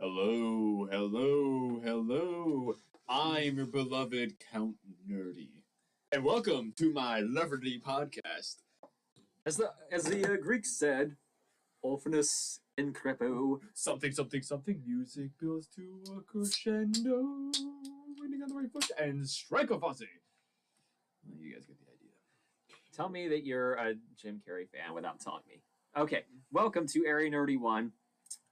Hello, hello, hello. I'm your beloved Count Nerdy. And welcome to my Leverty podcast. As the Greeks said, Orphanus in crepo. Something, something, something. Music builds to a crescendo. Winding on the right foot and strike a fuzzy. Well, you guys get the idea. Tell me that you're a Jim Carrey fan without telling me. Okay, welcome to Area Nerdy 1.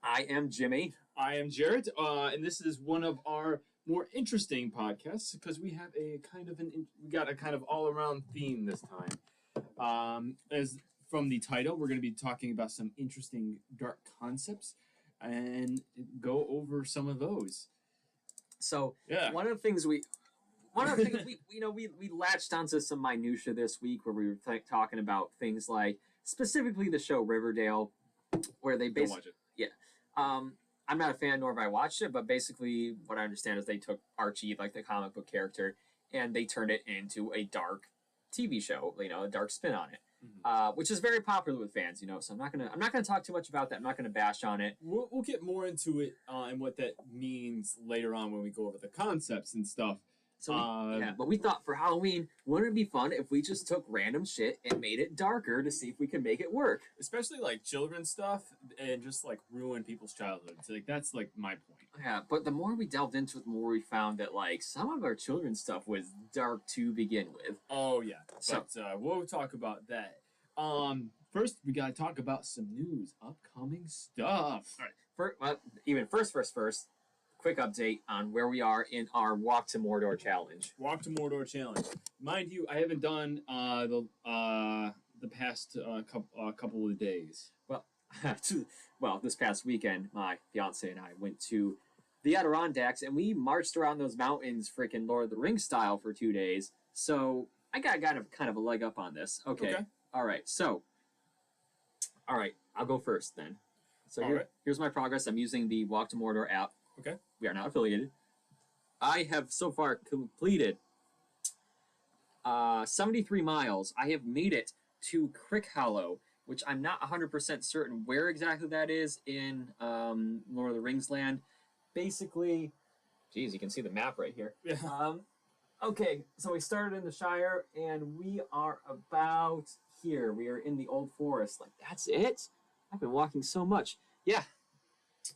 I am Jimmy. I am Jarrett, and this is one of our more interesting podcasts because we have we got a kind of all around theme this time. As from the title, we're going to be talking about some interesting dark concepts and go over some of those. So Yeah. one of the things we latched onto some minutia this week where we were talking about things like specifically the show Riverdale, where they basically I'm not a fan, nor have I watched it, but basically what I understand is they took Archie, like the comic book character, and they turned it into a dark TV show, a dark spin on it, which is very popular with fans, So I'm not gonna talk too much about that. I'm not gonna bash on it. We'll get more into it and what that means later on when we go over the concepts and stuff. So but we thought for Halloween, wouldn't it be fun if we just took random shit and made it darker to see if we could make it work? Especially like children's stuff and just like ruin people's childhoods. Like that's like my point. Yeah, but the more we delved into it, the more we found that like some of our children's stuff was dark to begin with. Oh yeah, but we'll talk about that. First we gotta talk about some news, upcoming stuff. All right. First. Quick update on where we are in our Walk to Mordor challenge. Walk to Mordor challenge. Mind you, I haven't done the past couple of days. Well, this past weekend, my fiance and I went to the Adirondacks, and we marched around those mountains, freaking Lord of the Rings style, for 2 days. So I got kind of a leg up on this. Okay. All right. I'll go first then. So here's my progress. I'm using the Walk to Mordor app. Okay. We are not affiliated. I have so far completed 73 miles. I have made it to Crick Hollow, which I'm not 100% certain where exactly that is in Lord of the Rings land. Basically, geez, you can see the map right here. Yeah. Okay, so we started in the Shire, and we are about here. We are in the Old Forest. Like, that's it? I've been walking so much. Yeah.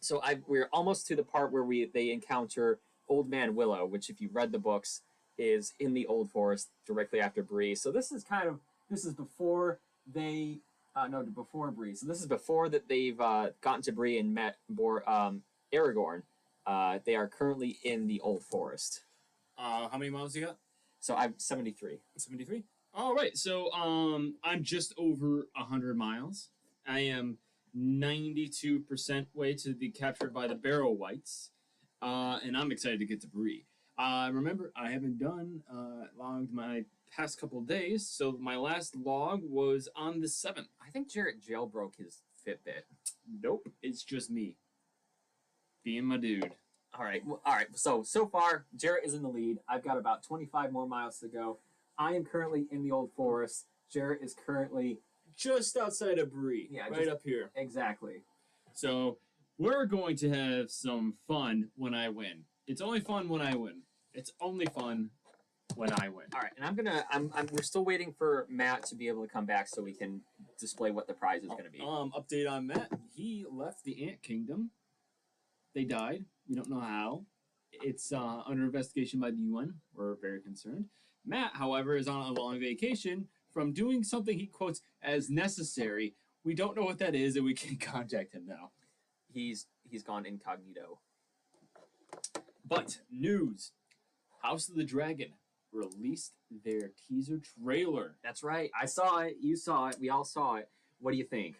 So we're almost to the part where they encounter Old Man Willow, which, if you read the books, is in the Old Forest directly after Bree. So this is before before Bree. So this is before that they've gotten to Bree and met Aragorn. They are currently in the Old Forest. How many miles you got? So I'm 73. 73? All right. So I'm just over 100 miles. I am 92% way to be captured by the Barrow Wights, and I'm excited to get to Bree. Remember, I haven't logged my past couple of days, so my last log was on the 7th. I think Jarrett jailbroke his Fitbit. Nope, it's just me being my dude. All right. So far, Jarrett is in the lead. I've got about 25 more miles to go. I am currently in the Old Forest. Jarrett is currently just outside of Bree, up here. Exactly. So we're going to have some fun when I win. It's only fun when I win. It's only fun when I win. All right, and we're still waiting for Matt to be able to come back so we can display what the prize is going to be. Update on Matt. He left the Ant Kingdom. They died. We don't know how. It's under investigation by the UN. We're very concerned. Matt, however, is on a long vacation from doing something he quotes as necessary. We don't know what that is, and we can't contact him now. He's gone incognito. But news. House of the Dragon released their teaser trailer. That's right. I saw it. You saw it. We all saw it. What do you think?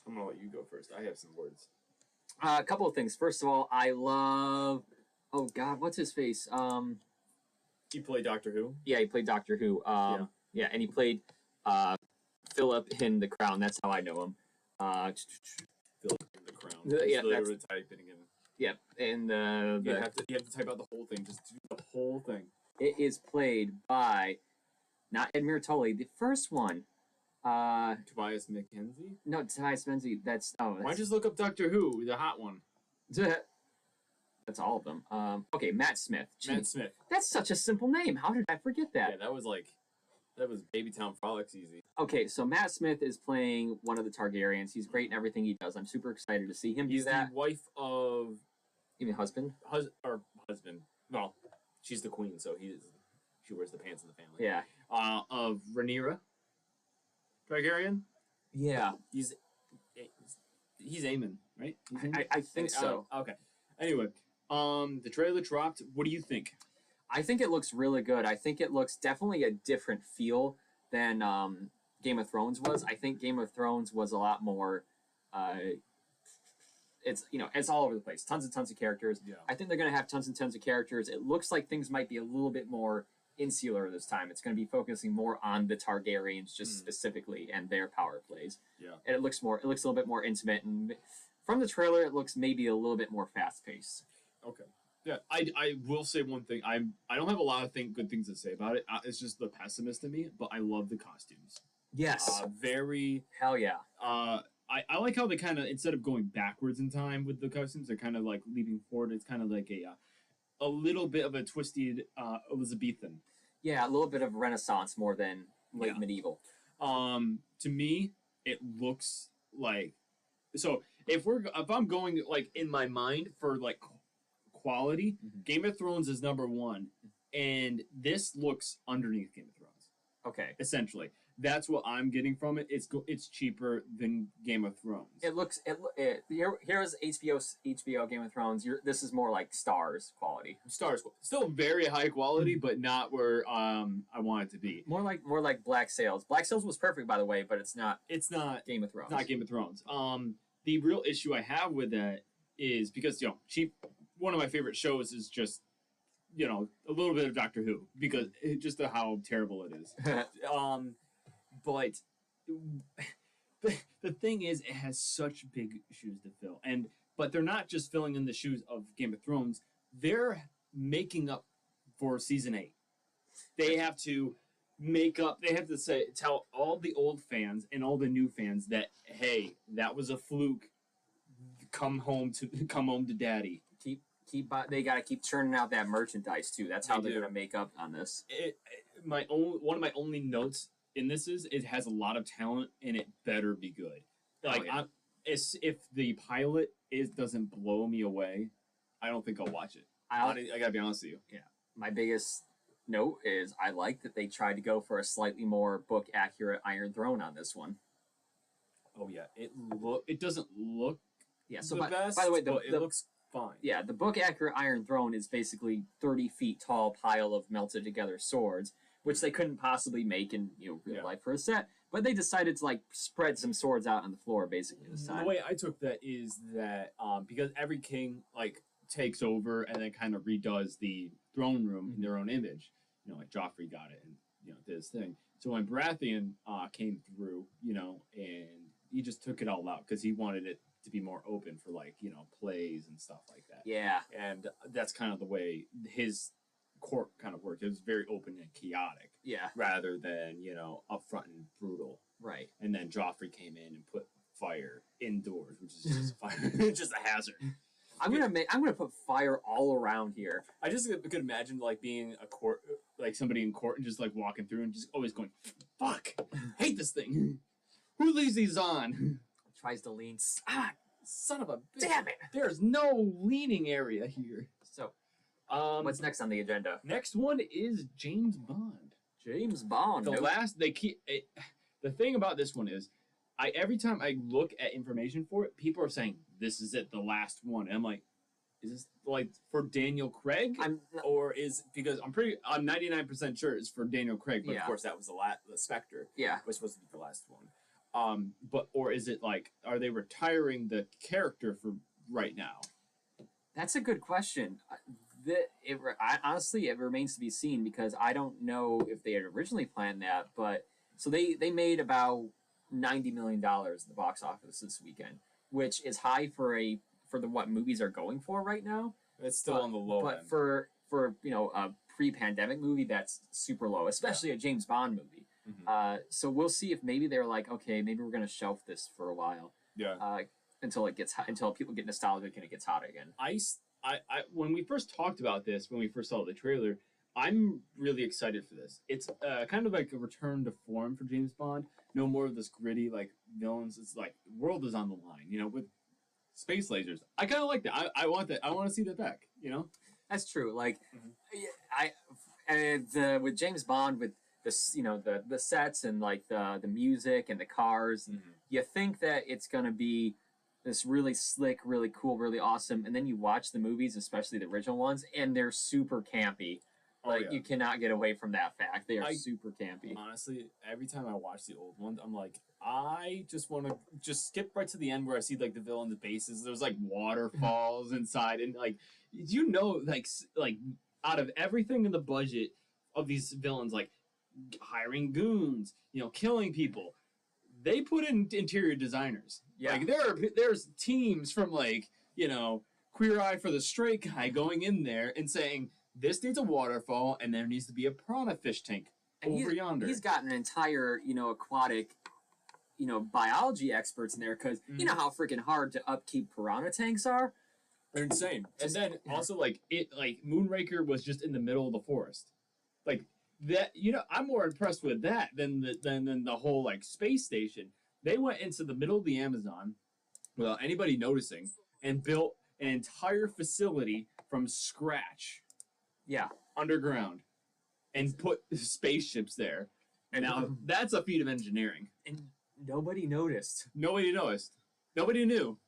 I'm going to let you go first. I have some words. A couple of things. First of all, I love... Oh, God, what's his face? He played Doctor Who? Yeah, he played Doctor Who. Yeah, and he played Philip in The Crown. That's how I know him. Philip in The Crown. Yeah, that's typing in. Yep, and you have to type out the whole thing. Just do the whole thing. It is played by not Edmure Tully, the first one. Tobias McKenzie? No, Tobias Menzies. That's Why don't you just look up Doctor Who, the hot one? That's all of them. Okay, Matt Smith. Matt Smith. That's such a simple name. How did I forget that? Yeah, that was Babytown Frolics easy. Okay, so Matt Smith is playing one of the Targaryens. He's great in everything he does. I'm super excited to see him do that. He's the wife of... You mean husband? Husband. Well, she's the queen, so she wears the pants in the family. Yeah. Of Rhaenyra Targaryen. Yeah. He's Aemon, right? I think so. Okay. Anyway, the trailer dropped. What do you think? I think it looks really good. I think it looks definitely a different feel than Game of Thrones was. I think Game of Thrones was a lot more. It's all over the place. Tons and tons of characters. Yeah. I think they're going to have tons and tons of characters. It looks like things might be a little bit more insular this time. It's going to be focusing more on the Targaryens just specifically and their power plays. Yeah. And it looks a little bit more intimate, and from the trailer it looks maybe a little bit more fast paced. Okay. Yeah, I will say one thing. I don't have a lot of good things to say about it. It's just the pessimist in me, but I love the costumes. Yes. Very. Hell yeah. I like how they kind of, instead of going backwards in time with the costumes, they're kind of like leaping forward. It's kind of like a little bit of a twisted Elizabethan. Yeah, a little bit of Renaissance more than late medieval. To me, it looks like, so if I'm going like in my mind for like quality, Game of Thrones is number one, and this looks underneath Game of Thrones. Okay. Essentially, that's what I'm getting from it. It's cheaper than Game of Thrones. Here's HBO Game of Thrones. This is more like Stars quality. Stars, still very high quality, but not where I want it to be. More like Black Sails. Black Sails was perfect, by the way, but it's not Game of Thrones. Not Game of Thrones. The real issue I have with that is because cheap. One of my favorite shows is just a little bit of Doctor Who because just how terrible it is. But the thing is, it has such big shoes to fill, but they're not just filling in the shoes of Game of Thrones. They're making up for season 8. They have to make up. They have to tell all the old fans and all the new fans that, hey, that was a fluke. Come home to daddy. They got to keep churning out that merchandise too. That's how they're going to make up on this. One of my only notes in this is it has a lot of talent and it better be good. If the pilot doesn't blow me away, I don't think I'll watch it. I gotta be honest with you. Yeah, my biggest note is I like that they tried to go for a slightly more book accurate Iron Throne on this one. Oh yeah, it doesn't look so the best. By the way, it looks fine. Yeah, the book accurate Iron Throne is basically 30 feet tall pile of melted together swords, which they couldn't possibly make in real life for a set. But they decided to spread some swords out on the floor basically this time. The way I took that is that because every king takes over and then kind of redoes the throne room in their own image. Like Joffrey got it and did his thing. So when Baratheon came through, and he just took it all out because he wanted it to be more open for plays and stuff like that. Yeah. And that's kind of the way his court kind of worked. It was very open and chaotic. Yeah. Rather than, upfront and brutal. Right. And then Joffrey came in and put fire indoors, which is just fire. Just a hazard. I'm gonna put fire all around here. I just could imagine being a court, somebody in court and just walking through and just always going, "Fuck, hate this thing. Who leaves these on?" Tries to lean. Son of a bitch. Damn it! There's no leaning area here. So, what's next on the agenda? Next one is James Bond. James Bond. The thing about this one is, every time I look at information for it, people are saying this is it, the last one. And I'm like, is this for Daniel Craig? Or because I'm 99% sure it's for Daniel Craig, but of course that was the Spectre. Yeah, was supposed to be the last one. Or is it are they retiring the character for right now? That's a good question. Honestly, it remains to be seen because I don't know if they had originally planned that. But so they made about $90 million in the box office this weekend, which is high for what movies are going for right now. It's still on the low end. But for a pre-pandemic movie, that's super low, especially a James Bond movie. So we'll see if maybe they're like, okay, maybe we're gonna shelf this for a while. Yeah. Until it gets hot, until people get nostalgic and it gets hot again. I when we first talked about this, when we first saw the trailer, I'm really excited for this. It's kind of like a return to form for James Bond. No more of this gritty like villains. It's like the world is on the line, with space lasers. I kind of like that. I want that. I want to see that back. That's true. Like, with James Bond with this, the sets and like the music and the cars, you think that it's gonna be this really slick, really cool, really awesome, and then you watch the movies, especially the original ones, and they're super campy. Like, you cannot get away from that fact. They are super campy. Honestly, every time I watch the old ones, I'm like, I just want to just skip right to the end where I see like the villains' bases. There's like waterfalls inside, and like like out of everything in the budget of these villains, like hiring goons, killing people, they put in interior designers. Yeah. Like there's teams from like Queer Eye for the Straight Guy going in there and saying, this needs a waterfall, and there needs to be a piranha fish tank over yonder. He's got an entire, aquatic, biology experts in there, because you know how freaking hard to upkeep piranha tanks are? They're insane. And then also, Moonraker was just in the middle of the forest. Like, that, I'm more impressed with that than the whole, like, space station. They went into the middle of the Amazon without anybody noticing and built an entire facility from scratch. Yeah. Underground. And put spaceships there. And now that's a feat of engineering. And nobody noticed. Nobody noticed. Nobody knew.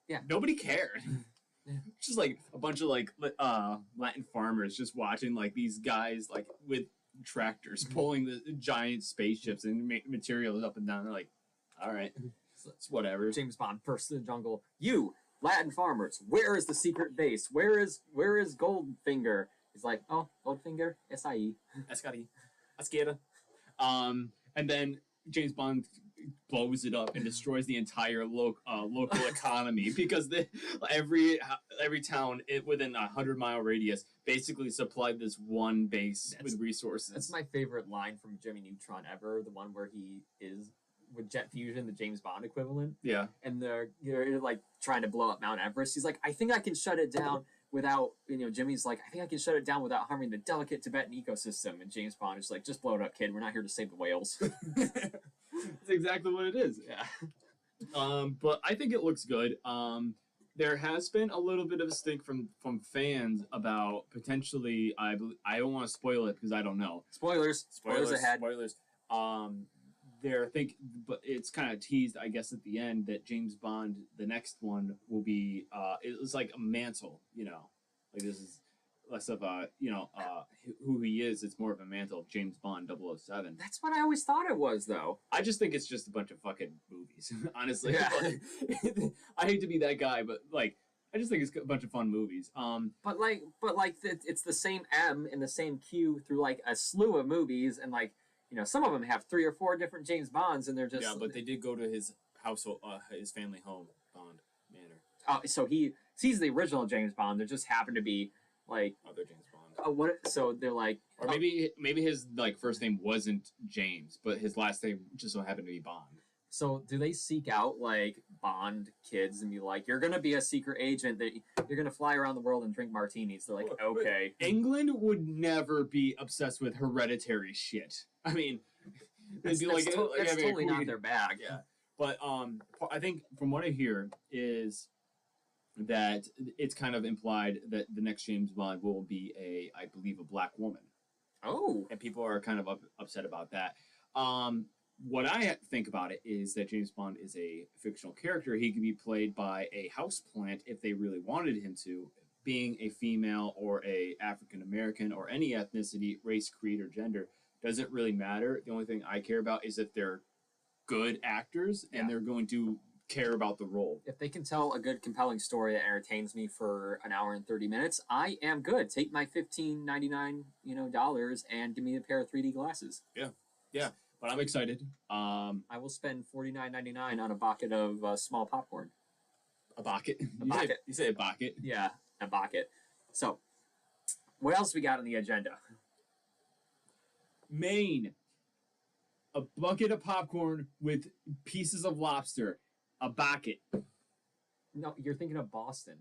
Yeah. Nobody cared. Just like a bunch of like Latin farmers just watching like these guys like with tractors pulling the giant spaceships and materials up and down. They're like, all right, it's whatever. James Bond bursts in the jungle. You Latin farmers, where is the secret base? Where is Goldfinger? He's like, oh, Goldfinger, S.I.E. Asquera. And then James Bond blows it up and destroys the entire local economy because every town within a 100-mile radius basically supplied this one base with resources. That's my favorite line from Jimmy Neutron ever, the one where he is with jet fusion, the James Bond equivalent. Yeah. And they're like trying to blow up Mount Everest. He's like, I think I can shut it down without, Jimmy's like, I think I can shut it down without harming the delicate Tibetan ecosystem. And James Bond is like, just blow it up, kid. We're not here to save the whales. That's exactly what it is. Yeah. But I think it looks good. There has been a little bit of a stink from fans about potentially, I don't want to spoil it because I don't know. Spoilers ahead. Spoilers. But it's kind of teased, I guess, at the end that James Bond, the next one, will be. It was like a mantle, like this is less of a, who he is. It's more of a mantle of James Bond 007. That's what I always thought it was, though. I just think it's just a bunch of fucking movies, honestly. Yeah. I hate to be that guy, but like, I just think it's a bunch of fun movies. But it's the same M and the same Q through like a slew of movies, and like. Some of them have 3 or 4 different James Bonds, and they're just... Yeah, but they did go to his household, his family home, Bond Manor. Oh, so he's the original James Bond. There just happened to be, like... Other James Bond. So they're like... Or maybe his, like, first name wasn't James, but his last name just so happened to be Bond. So do they seek out, like, Bond kids and be like, you're going to be a secret agent, that you're going to fly around the world and drink martinis? They're like, okay. England would never be obsessed with hereditary shit. I mean, that's totally not their bag. Yeah. But I think from what I hear is that it's kind of implied that the next James Bond will be I believe, a black woman. Oh. And people are kind of upset about that. What I think about it is that James Bond is a fictional character. He could be played by a houseplant if they really wanted him to, being a female or a African American or any ethnicity, race, creed, or gender. Doesn't really matter. The only thing I care about is that they're good actors and they're going to care about the role. If they can tell a good, compelling story that entertains me for an hour and 30 minutes, I am good. Take my $15.99, dollars and give me a pair of 3D glasses. Yeah. But I'm excited. I will spend $49.99 on a bucket of small popcorn. A bucket? You say a bucket? Yeah, a bucket. So, what else we got on the agenda? Maine. a bucket of popcorn with pieces of lobster, a bucket. No, you're thinking of Boston.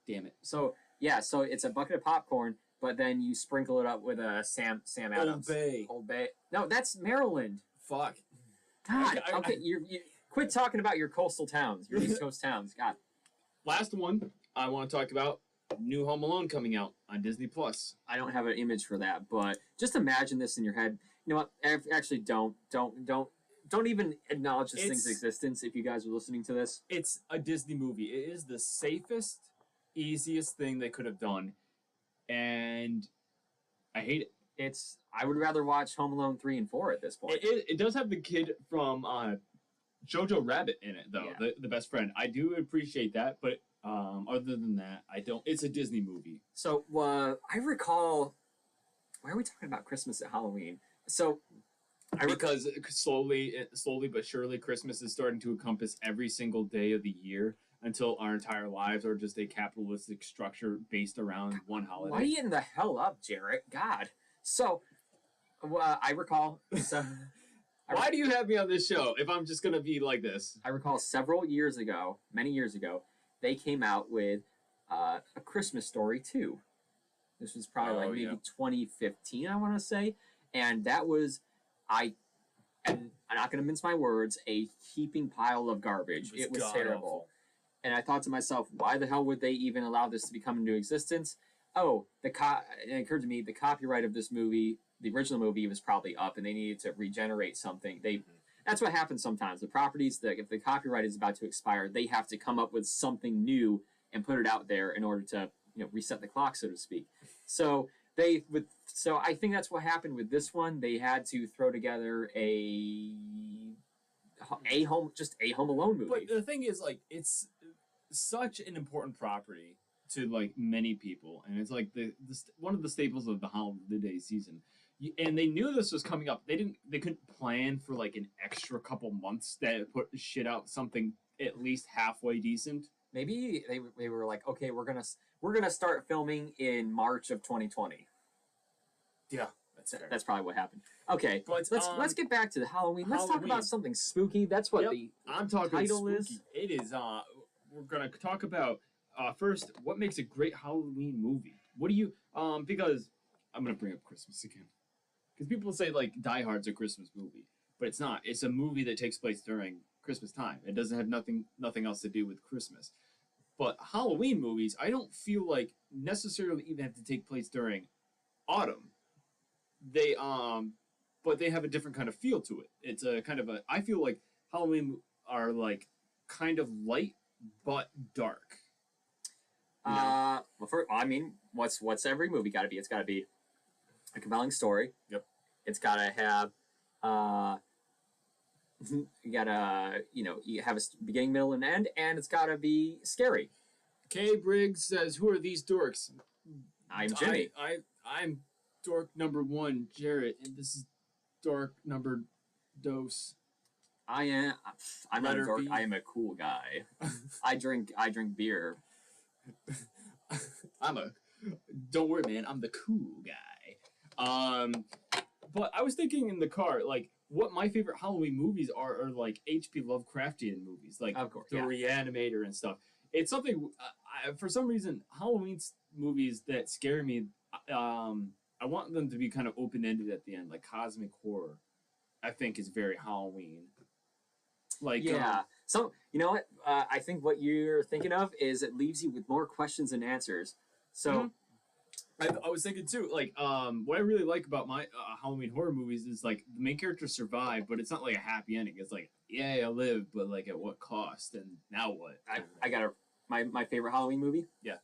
Damn it. So yeah, so it's a bucket of popcorn, but then you sprinkle it up with a Sam Adams. Old Bay. No, that's Maryland. Fuck. God. Okay, you quit talking about your coastal towns, your East Coast towns. God. Last one I want to talk about: New Home Alone coming out on Disney Plus. I don't have an image for that, but just imagine this in your head. You know what? Actually, don't even acknowledge this thing's existence if you guys are listening to this. It's a Disney movie. It is the safest, easiest thing they could have done, and I hate it. I would rather watch Home Alone 3 and 4 at this point. It does have the kid from Jojo Rabbit in it, though, Yeah. the best friend. I do appreciate that, but other than that, I don't. It's a Disney movie. So I recall. Why are we talking about Christmas at Halloween? So Because slowly but surely, Christmas is starting to encompass every single day of the year until our entire lives are just a capitalistic structure based around one holiday. Lighten the hell up, Jarrett. God. So, I recall. So, Why do you have me on this show if I'm just gonna be like this? I recall many years ago, they came out with A Christmas Story 2. This was probably maybe 2015, I want to say. And that was, and I'm not going to mince my words, a heaping pile of garbage. It was terrible. Awful. And I thought to myself, why the hell would they even allow this to come into existence? Oh, it occurred to me, the copyright of this movie, the original movie, was probably up, and they needed to regenerate something. That's what happens sometimes. The properties, if the copyright is about to expire, they have to come up with something new and put it out there in order to reset the clock, so to speak. So I think that's what happened with this one. They had to throw together a Home Alone movie. But the thing is, like, it's such an important property to like many people, and it's like the one of the staples of the holiday season. And they knew this was coming up. They couldn't plan for like an extra couple months to put shit out something at least halfway decent. Maybe they were like, okay, we're gonna start filming in March of 2020. Yeah, that's probably what happened. Okay, but let's get back to the Halloween. Let's talk about something spooky. That's what I'm talking title spooky. is. It is. We're gonna talk about first what makes a great Halloween movie. What do you because I'm gonna bring up Christmas again because people say like Die Hard's a Christmas movie, but it's not. It's a movie that takes place during Christmas time. It doesn't have nothing else to do with Christmas. But Halloween movies, I don't feel like necessarily even have to take place during autumn. They but they have a different kind of feel to it. It's a kind of I feel like Halloween are like kind of light but dark. What's every movie got to be? It's got to be a compelling story. Yep. It's got to have you gotta you have a beginning, middle, and end, and it's got to be scary. Kay Briggs says, "Who are these dorks?" I'm Jimmy. I'm dork number 1, Jarrett, and this is dork number dose. I'm not a dork. B. I am a cool guy. I drink beer. Don't worry, man. I'm the cool guy. But I was thinking in the car, like, what my favorite Halloween movies are like H.P. Lovecraftian movies, like of course, The Reanimator and stuff. It's something. For some reason, Halloween movies that scare me. I want them to be kind of open-ended at the end, like cosmic horror. I think is very Halloween. Like so you know what? I think what you're thinking of is it leaves you with more questions than answers. So I was thinking too, like what I really like about my Halloween horror movies is like the main characters survive, but it's not like a happy ending. It's like, yeah, I lived, but like at what cost? And now what? I got my favorite Halloween movie. Yeah,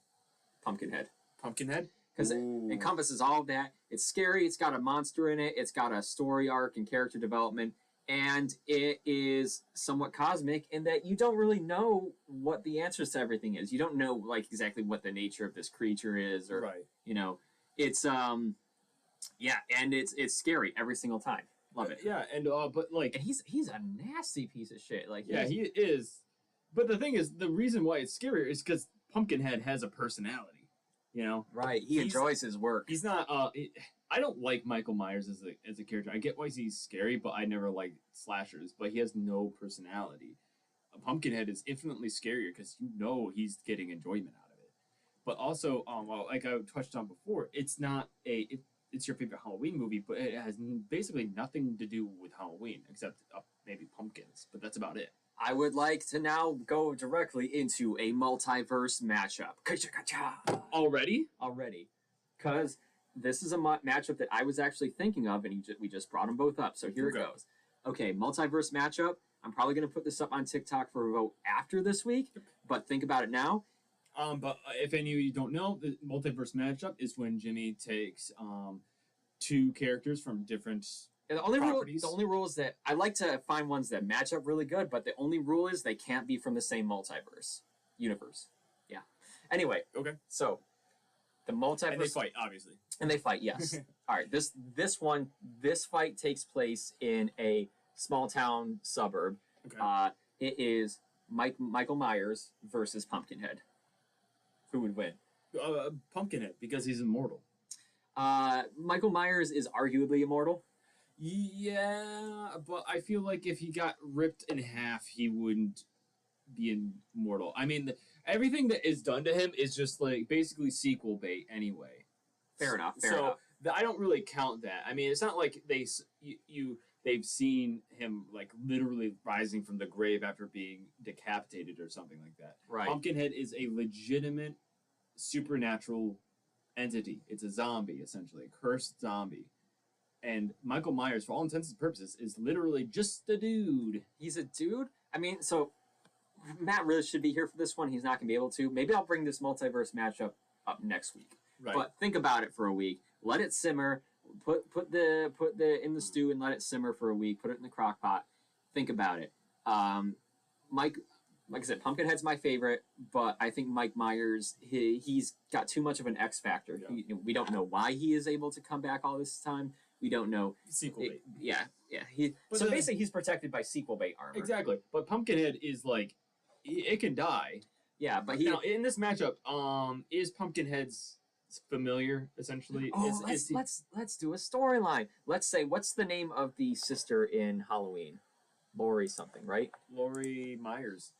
Pumpkinhead. Pumpkinhead. Because it encompasses all of that. It's scary. It's got a monster in it. It's got a story arc and character development. And it is somewhat cosmic in that you don't really know what the answers to everything is. You don't know like exactly what the nature of this creature is, or it's and it's scary every single time. Love it. Yeah, and but like, and he's a nasty piece of shit. Like he is. But the thing is, the reason why it's scarier is because Pumpkinhead has a personality. You know, right? He enjoys his work. He's not. I don't like Michael Myers as a character. I get why he's scary, but I never liked slashers. But he has no personality. Pumpkinhead is infinitely scarier because you know he's getting enjoyment out of it. But also, well, like I touched on before, it's not it's your favorite Halloween movie, but it has basically nothing to do with Halloween except maybe pumpkins. But that's about it. I would like to now go directly into a multiverse matchup. Already? Already. Because this is a matchup that I was actually thinking of, and we just brought them both up. So here it goes. Okay, multiverse matchup. I'm probably going to put this up on TikTok for a vote after this week, but think about it now. But if any of you don't know, the multiverse matchup is when Jimmy takes two characters from different the only rule is that I like to find ones that match up really good, but the only rule is they can't be from the same multiverse universe. Yeah. Anyway. Okay. So the multiverse. And they fight, obviously. And they fight, yes. All right. This fight takes place in a small town suburb. Okay. It is Michael Myers versus Pumpkinhead. Who would win? Pumpkinhead, because he's immortal. Michael Myers is arguably immortal. Yeah, but I feel like if he got ripped in half, he wouldn't be immortal. I mean, everything that is done to him is just like basically sequel bait anyway. Fair enough. Fair enough. I don't really count that. I mean, it's not like they've seen him like literally rising from the grave after being decapitated or something like that. Right. Pumpkinhead is a legitimate supernatural entity. It's a zombie, essentially, a cursed zombie. And Michael Myers, for all intents and purposes, is literally just a dude. He's a dude? I mean, so Matt really should be here for this one. He's not going to be able to. Maybe I'll bring this multiverse matchup up next week. Right. But think about it for a week. Let it simmer. Put the in the stew and let it simmer for a week. Put it in the crock pot. Think about it. Like I said, Pumpkinhead's my favorite, but I think Mike Myers, he's got too much of an X factor. Yeah. We don't know why he is able to come back all this time. We don't know. Sequel bait. Yeah. So basically, he's protected by sequel bait armor. Exactly. But Pumpkinhead is like, it can die. Yeah, but now in this matchup, is Pumpkinhead's familiar essentially? Oh, let's do a storyline. Let's say, what's the name of the sister in Halloween? Laurie something, right? Laurie Myers.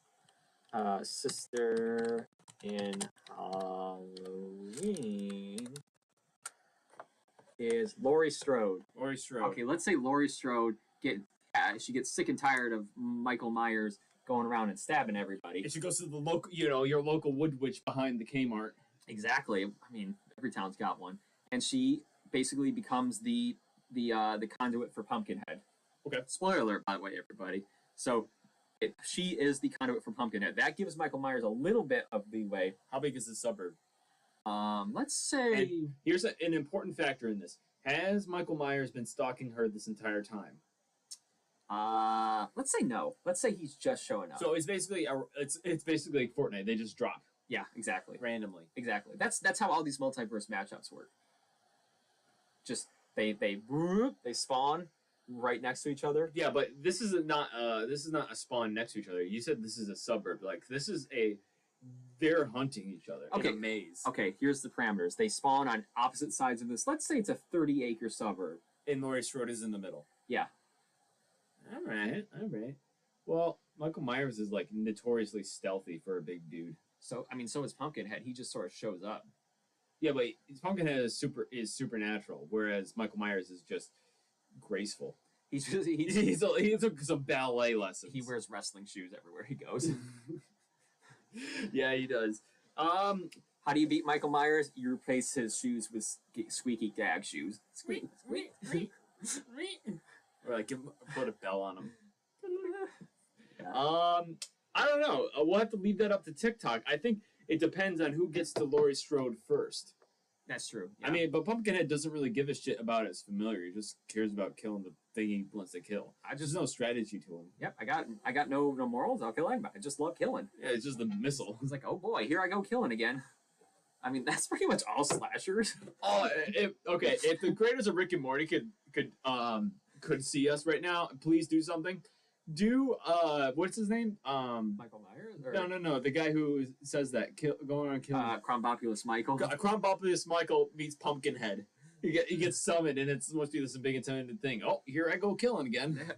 Sister in Halloween is Laurie Strode. Laurie Strode. Okay, let's say Laurie Strode she gets sick and tired of Michael Myers going around and stabbing everybody. And she goes to the local, your local wood witch behind the Kmart. Exactly. I mean, every town's got one, and she basically becomes the conduit for Pumpkinhead. Okay. Spoiler alert, by the way, everybody. So she is the conduit for Pumpkinhead. That gives Michael Myers a little bit of leeway. How big is the suburb? Let's say. And here's an important factor in this: has Michael Myers been stalking her this entire time? Let's say no. Let's say he's just showing up. So it's basically it's basically like Fortnite. They just drop. Yeah, exactly. Randomly. Exactly. That's how all these multiverse matchups work. Just they spawn right next to each other. Yeah, but this is not a spawn next to each other. You said this is a suburb. Like they're hunting each other in a maze. Okay, here's the parameters. They spawn on opposite sides of this. Let's say it's a 30-acre suburb. And Laurie Strode is in the middle. Yeah. All right. Well, Michael Myers is like notoriously stealthy for a big dude. So is Pumpkinhead. He just sort of shows up. Yeah, but Pumpkinhead is supernatural, whereas Michael Myers is just graceful. He took some ballet lessons. He wears wrestling shoes everywhere he goes. Yeah, he does. How do you beat Michael Myers? You replace his shoes with squeaky gag shoes. Squeak, squeak, squeak, squeak. Or like put a bell on him. Yeah. I don't know. We'll have to leave that up to TikTok. I think it depends on who gets to Laurie Strode first. That's true. Yeah. I mean, but Pumpkinhead doesn't really give a shit about his familiar. He just cares about killing the thing he wants to kill. There's no strategy to him. Yep, I got no morals. I'll kill anybody. I just love killing. Yeah, it's just the missile. It's like, oh boy, here I go killing again. I mean, that's pretty much all slashers. If the creators of Rick and Morty could see us right now, please do something. Do what's his name? Michael Myers? Or? No. The guy who says that going on killing. Crombopulous Michael. Crombopulous Michael meets Pumpkinhead. He gets summoned, and it's supposed to be this big intimidating thing. Oh, here I go killing again.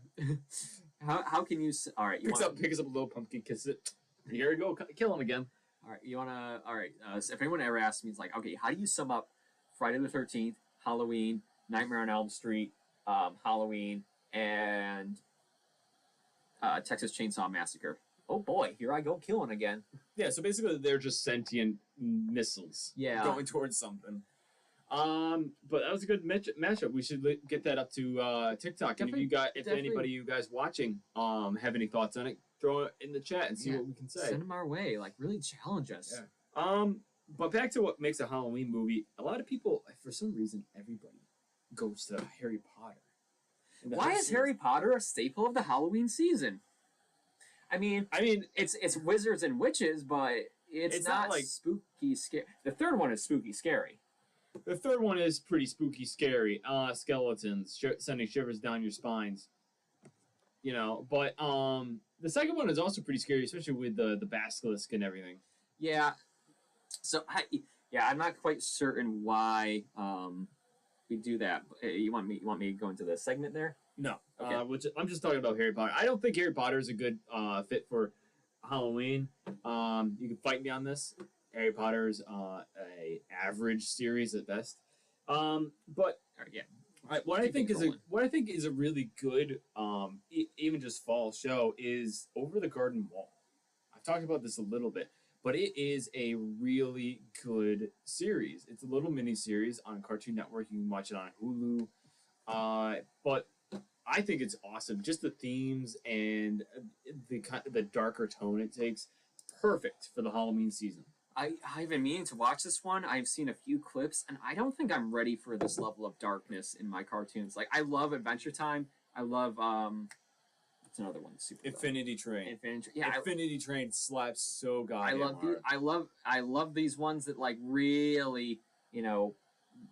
How can you? All right, Picks up a little pumpkin, kisses it. Here I go, kill him again. All right, you wanna? All right. So if anyone ever asks me, it's like, okay, how do you sum up Friday the 13th, Halloween, Nightmare on Elm Street, Halloween, and Texas Chainsaw Massacre? Oh boy, here I go killing again. Yeah, so basically they're just sentient missiles. Yeah. Going towards something. But that was a good matchup. We should get that up to TikTok. And if anybody you guys watching have any thoughts on it, throw it in the chat and see what we can say. Send them our way. Like, really challenge us. Yeah. But back to what makes a Halloween movie. A lot of people, for some reason, everybody goes to Harry Potter. Why is Harry Potter a staple of the Halloween season? I mean, it's wizards and witches, but it's not like spooky scary. The third one is spooky scary. The third one is pretty spooky scary. Skeletons sending shivers down your spines. You know, but the second one is also pretty scary, especially with the basilisk and everything. Yeah. So I'm not quite certain why we do that. You want me to go into the segment there? No. Okay. I'm just talking about Harry Potter. I don't think Harry Potter is a good fit for Halloween. You can fight me on this. Harry Potter is a average series at best. But what I think is a really good even just fall show is Over the Garden Wall. I've talked about this a little bit, but it is a really good series. It's a little mini series on Cartoon Network. You can watch it on Hulu. But I think it's awesome. Just the themes and the darker tone it takes. Perfect for the Halloween season. I've been meaning to watch this one. I've seen a few clips, and I don't think I'm ready for this level of darkness in my cartoons. Like, I love Adventure Time. I love what's another one? Infinity Train. Yeah, Infinity Train slaps so goddamn hard. I love these ones that like really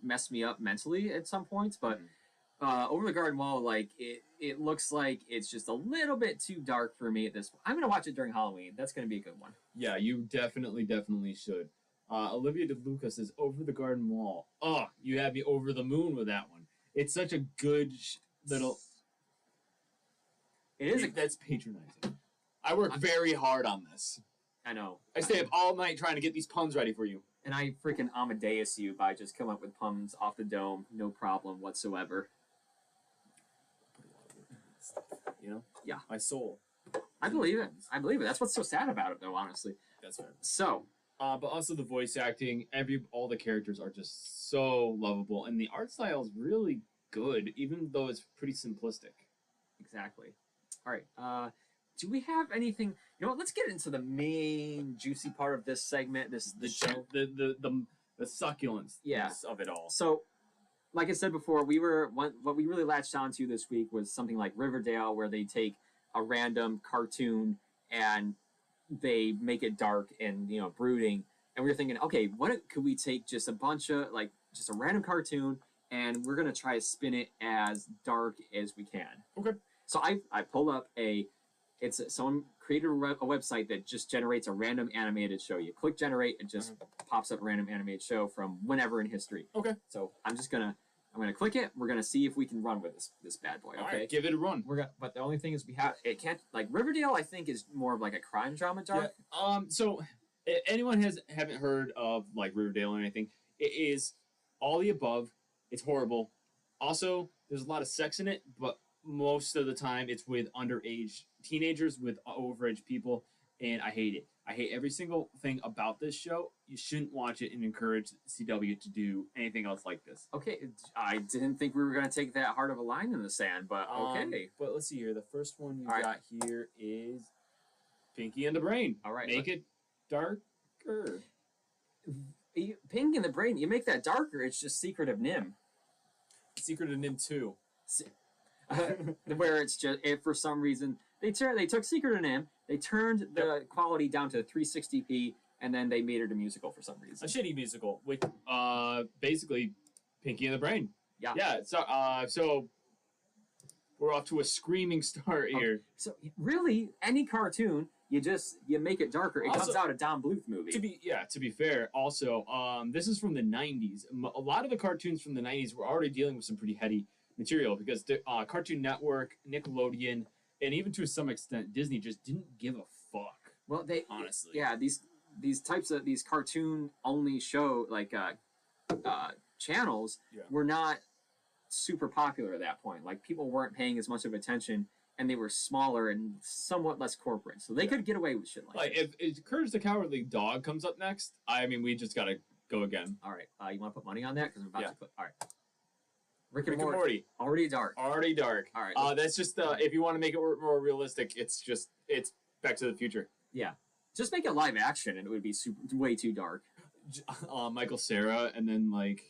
mess me up mentally at some points, but. Over the Garden Wall, like it looks like it's just a little bit too dark for me at this point. I'm gonna watch it during Halloween. That's gonna be a good one. Yeah, you definitely should. Olivia DeLuca says Over the Garden Wall. Oh, you have me over the moon with that one. It's such a good little. It is. That's patronizing. I work very hard on this. I know. I stay up all night trying to get these puns ready for you. And I freaking Amadeus you by just coming up with puns off the dome, no problem whatsoever. You know? Yeah. My soul. I believe it. That's what's so sad about it, though, honestly. That's right. So. But also the voice acting, all the characters are just so lovable. And the art style is really good, even though it's pretty simplistic. Exactly. All right. Do we have anything? You know what? Let's get into the main juicy part of this segment. This is the show. The succulence of it all. So, like I said before, what we really latched onto this week was something like Riverdale, where they take a random cartoon and they make it dark and brooding. And we were thinking, okay, what could we take just a bunch of just a random cartoon and we're gonna try to spin it as dark as we can. Okay. So I pulled up someone created a website that just generates a random animated show. You click generate, it just pops up a random animated show from whenever in history. Okay. So I'm gonna click it. We're gonna see if we can run with this bad boy. Okay. All right, give it a run. But the only thing is it can't like Riverdale. I think is more of like a crime drama dark. Yeah. So anyone haven't heard of like Riverdale or anything? It is all the above. It's horrible. Also, there's a lot of sex in it, but most of the time it's with underage teenagers with overage people, and I hate it. I hate every single thing about this show. You shouldn't watch it and encourage CW to do anything else like this. Okay, I didn't think we were going to take that hard of a line in the sand, but okay. But let's see here. The first one you got here is Pinky and the Brain. All right. Make it darker. Pinky and the Brain, you make that darker, it's just Secret of Nim. Secret of Nim 2. Where it's just, if for some reason, they took Secret of Nim, they turned the quality down to 360p, and then they made it a musical for some reason. A shitty musical with basically Pinky and the Brain. Yeah. Yeah. So we're off to a screaming start here. So really, any cartoon, you make it darker. It Also, comes out a Don Bluth movie. To be fair, also, this is from the '90s. A lot of the cartoons from the '90s were already dealing with some pretty heady material because the Cartoon Network, Nickelodeon, and even to some extent Disney just didn't give a fuck. Well, they honestly, yeah, these types of these cartoon only show like channels were not super popular at that point. Like people weren't paying as much of attention, and they were smaller and somewhat less corporate, so they could get away with shit like this. If Courage the Cowardly Dog comes up next, I mean, we just gotta go again. All right, you want to put money on that because I'm about to click. All right, Rick and and Morty. Already dark. Already dark. All right. That's just if you want to make it more realistic, it's Back to the Future. Yeah, just make it live action, and it would be way too dark. Michael Cera, and then like.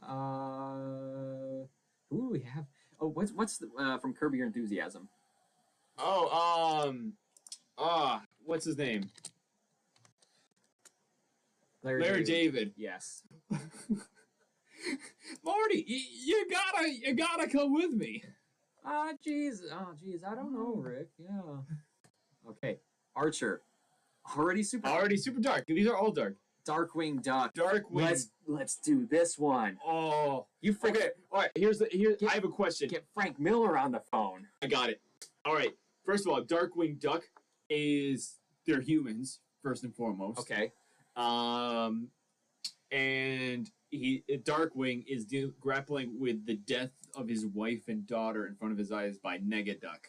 Who do we have? Oh, what's the, from Curb Your Enthusiasm? What's his name? Larry David. Yes. Marty, you gotta come with me. Jeez, I don't know, Rick. Yeah. Okay, Archer. Already super dark. These are all dark. Darkwing Duck. Darkwing. Let's do this one. Oh, you freaking. Okay. All right. I have a question. Get Frank Miller on the phone. I got it. All right. First of all, Darkwing Duck they're humans first and foremost. Okay. And Darkwing is grappling with the death of his wife and daughter in front of his eyes by Negaduck.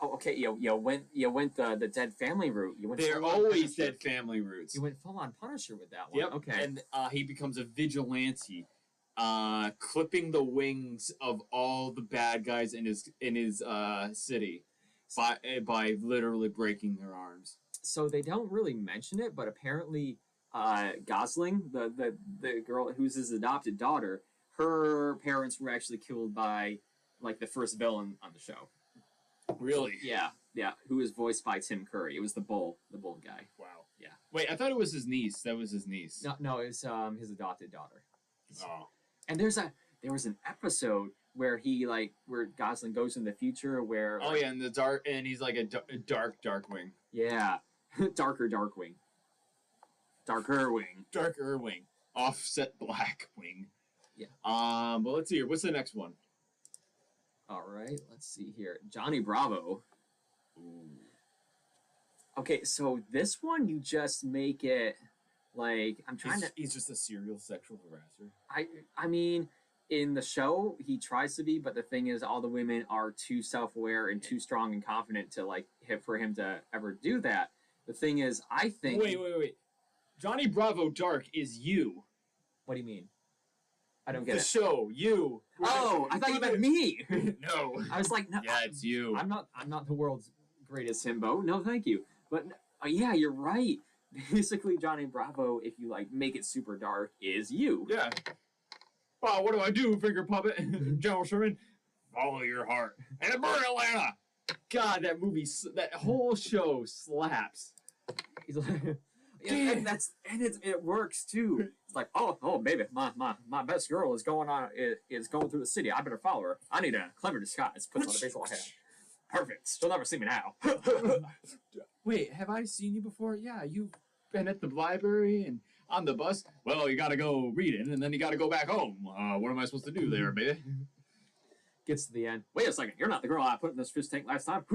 Okay. You went the dead family route. They're always dead family routes. You went full on Punisher with that one. Yep. Okay. And he becomes a vigilante, clipping the wings of all the bad guys in his city by literally breaking their arms. So they don't really mention it, but apparently Gosling, the girl who's his adopted daughter, her parents were actually killed by like the first villain on the show. Really? Yeah. Who was voiced by Tim Curry? It was the bull guy. Wow. Yeah. Wait, I thought it was his niece. That was his niece. No, it was his adopted daughter. Oh. And there was an episode where where Gosling goes in the future where. Oh yeah, in the dark, and he's like a dark Darkwing. Yeah, darker Darkwing. Darker wing. Offset Blackwing. Yeah. But let's see here. What's the next one? All right, let's see here. Johnny Bravo. Ooh. Okay, so this one you just make it like He's just a serial sexual harasser. I mean, in the show he tries to be, but the thing is, all the women are too self-aware and too strong and confident to for him to ever do that. The thing is, I think. Wait. Johnny Bravo Dark is you. What do you mean? I don't get the show, you. Oh, I thought you meant me. No. I was like, no. Yeah, it's you. I'm not the world's greatest himbo. No, thank you. But yeah, you're right. Basically, Johnny Bravo, if you make it super dark, is you. Yeah. Well, what do I do, finger puppet? General Sherman, follow your heart and burn Atlanta. God, that whole show slaps. He's like. And it works too. It's like, oh baby, my best girl is going through the city. I better follow her. I need a clever disguise. Puts on a baseball hat. Perfect. She'll never see me now. Wait, have I seen you before? Yeah, you've been at the library and on the bus. Well, you gotta go reading, and then you gotta go back home. What am I supposed to do there, baby? Gets to the end. Wait a second, you're not the girl I put in this fish tank last time.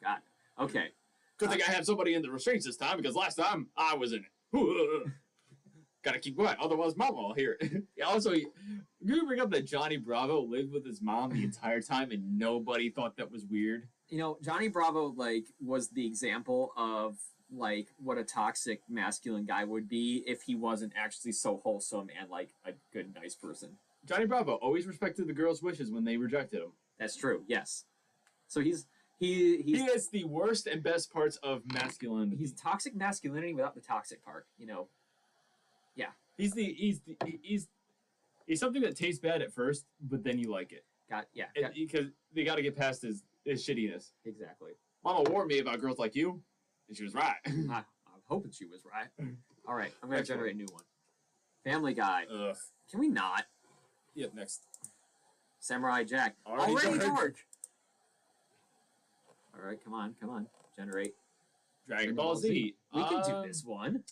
God. Okay. Good thing I have somebody in the restraints this time, because last time I was in it. Gotta keep quiet, otherwise Mama will hear it. Also, you bring up that Johnny Bravo lived with his mom the entire time and nobody thought that was weird? You know, Johnny Bravo, was the example of, what a toxic masculine guy would be if he wasn't actually so wholesome and, a good, nice person. Johnny Bravo always respected the girls' wishes when they rejected him. That's true, yes. So he has the worst and best parts of masculinity. He's toxic masculinity without the toxic part, Yeah. He's something that tastes bad at first, but then you like it. Because they got to get past his shittiness. Exactly. Mama warned me about girls like you, and she was right. I'm hoping she was right. All right, I'm going to generate a new one. Family Guy. Ugh. Can we not? Yep, next. Samurai Jack. Already dark. All right, come on, generate. Dragon Ball Z. We can do this one.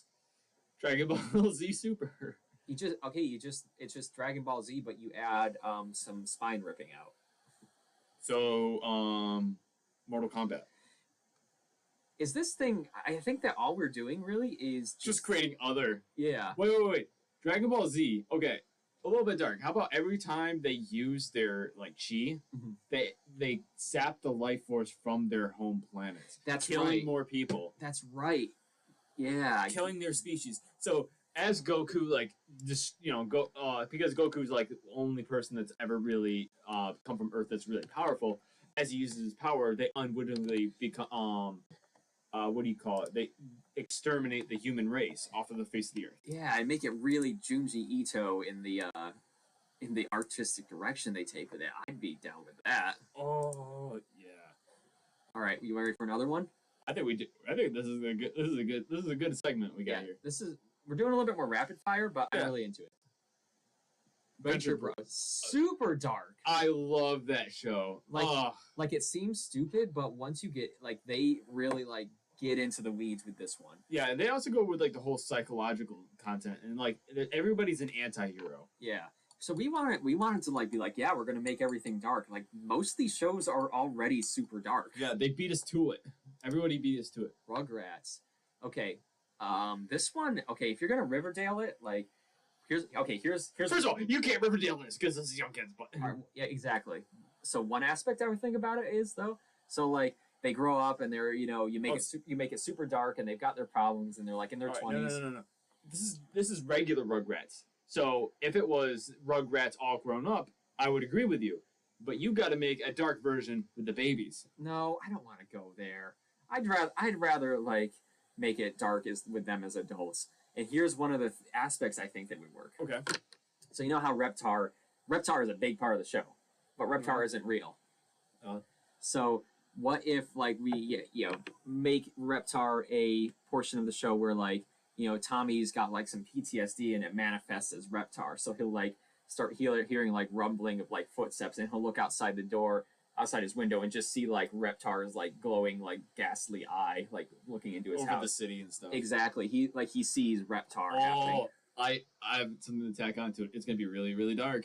Dragon Ball Z Super. It's just Dragon Ball Z, but you add some spine ripping out. So, Mortal Kombat. Is this thing? I think that all we're doing really is Just creating other. Yeah. Wait. Dragon Ball Z. Okay, a little bit dark. How about every time they use their like chi, they sap the life force from their home planets. That's killing right. more people. That's right. Yeah. Killing their species. So as Goku, like just because Goku's like the only person that's ever really come from Earth that's really powerful. As he uses his power, they unwittingly become what do you call it? They exterminate the human race off of the face of the earth. Yeah, and make it really Junji Ito in the artistic direction they take with it. I'd be down with that. Oh yeah. All right, you ready for another one? I think we do. I think this is a good segment we got here. We're doing a little bit more rapid fire, but I'm really into it. Venture Bros. Super dark. I love that show. Like it seems stupid, but once you get they really get into the weeds with this one. Yeah, and they also go with like the whole psychological content and like everybody's an anti-hero. Yeah. So we wanted to be like, yeah, we're gonna make everything dark. Like most of these shows are already super dark. Yeah, they beat us to it. Everybody beat us to it. Rugrats. Okay. This one, okay, if you're gonna Riverdale it, like here's First of all, you can't Riverdale this because this is young kids, but yeah, exactly. So one aspect I would think about it is though, so like they grow up and they're you make it super dark and they've got their problems and they're like in their 20s. No. This is regular Rugrats. So if it was Rugrats all grown up, I would agree with you. But you got to make a dark version with the babies. No, I don't want to go there. I'd rather like make it dark with them as adults. And here's one of the aspects I think that would work. Okay. So you know how Reptar is a big part of the show, but Reptar isn't real. So what if like we make Reptar a portion of the show where like Tommy's got like some PTSD and it manifests as Reptar, so he'll like start hearing like rumbling of like footsteps and he'll look outside his window and just see like Reptar's like glowing like ghastly eye like looking into his over house. The city and stuff. Exactly. He sees Reptar happening. I have something to tack onto it. It's gonna be really, really dark.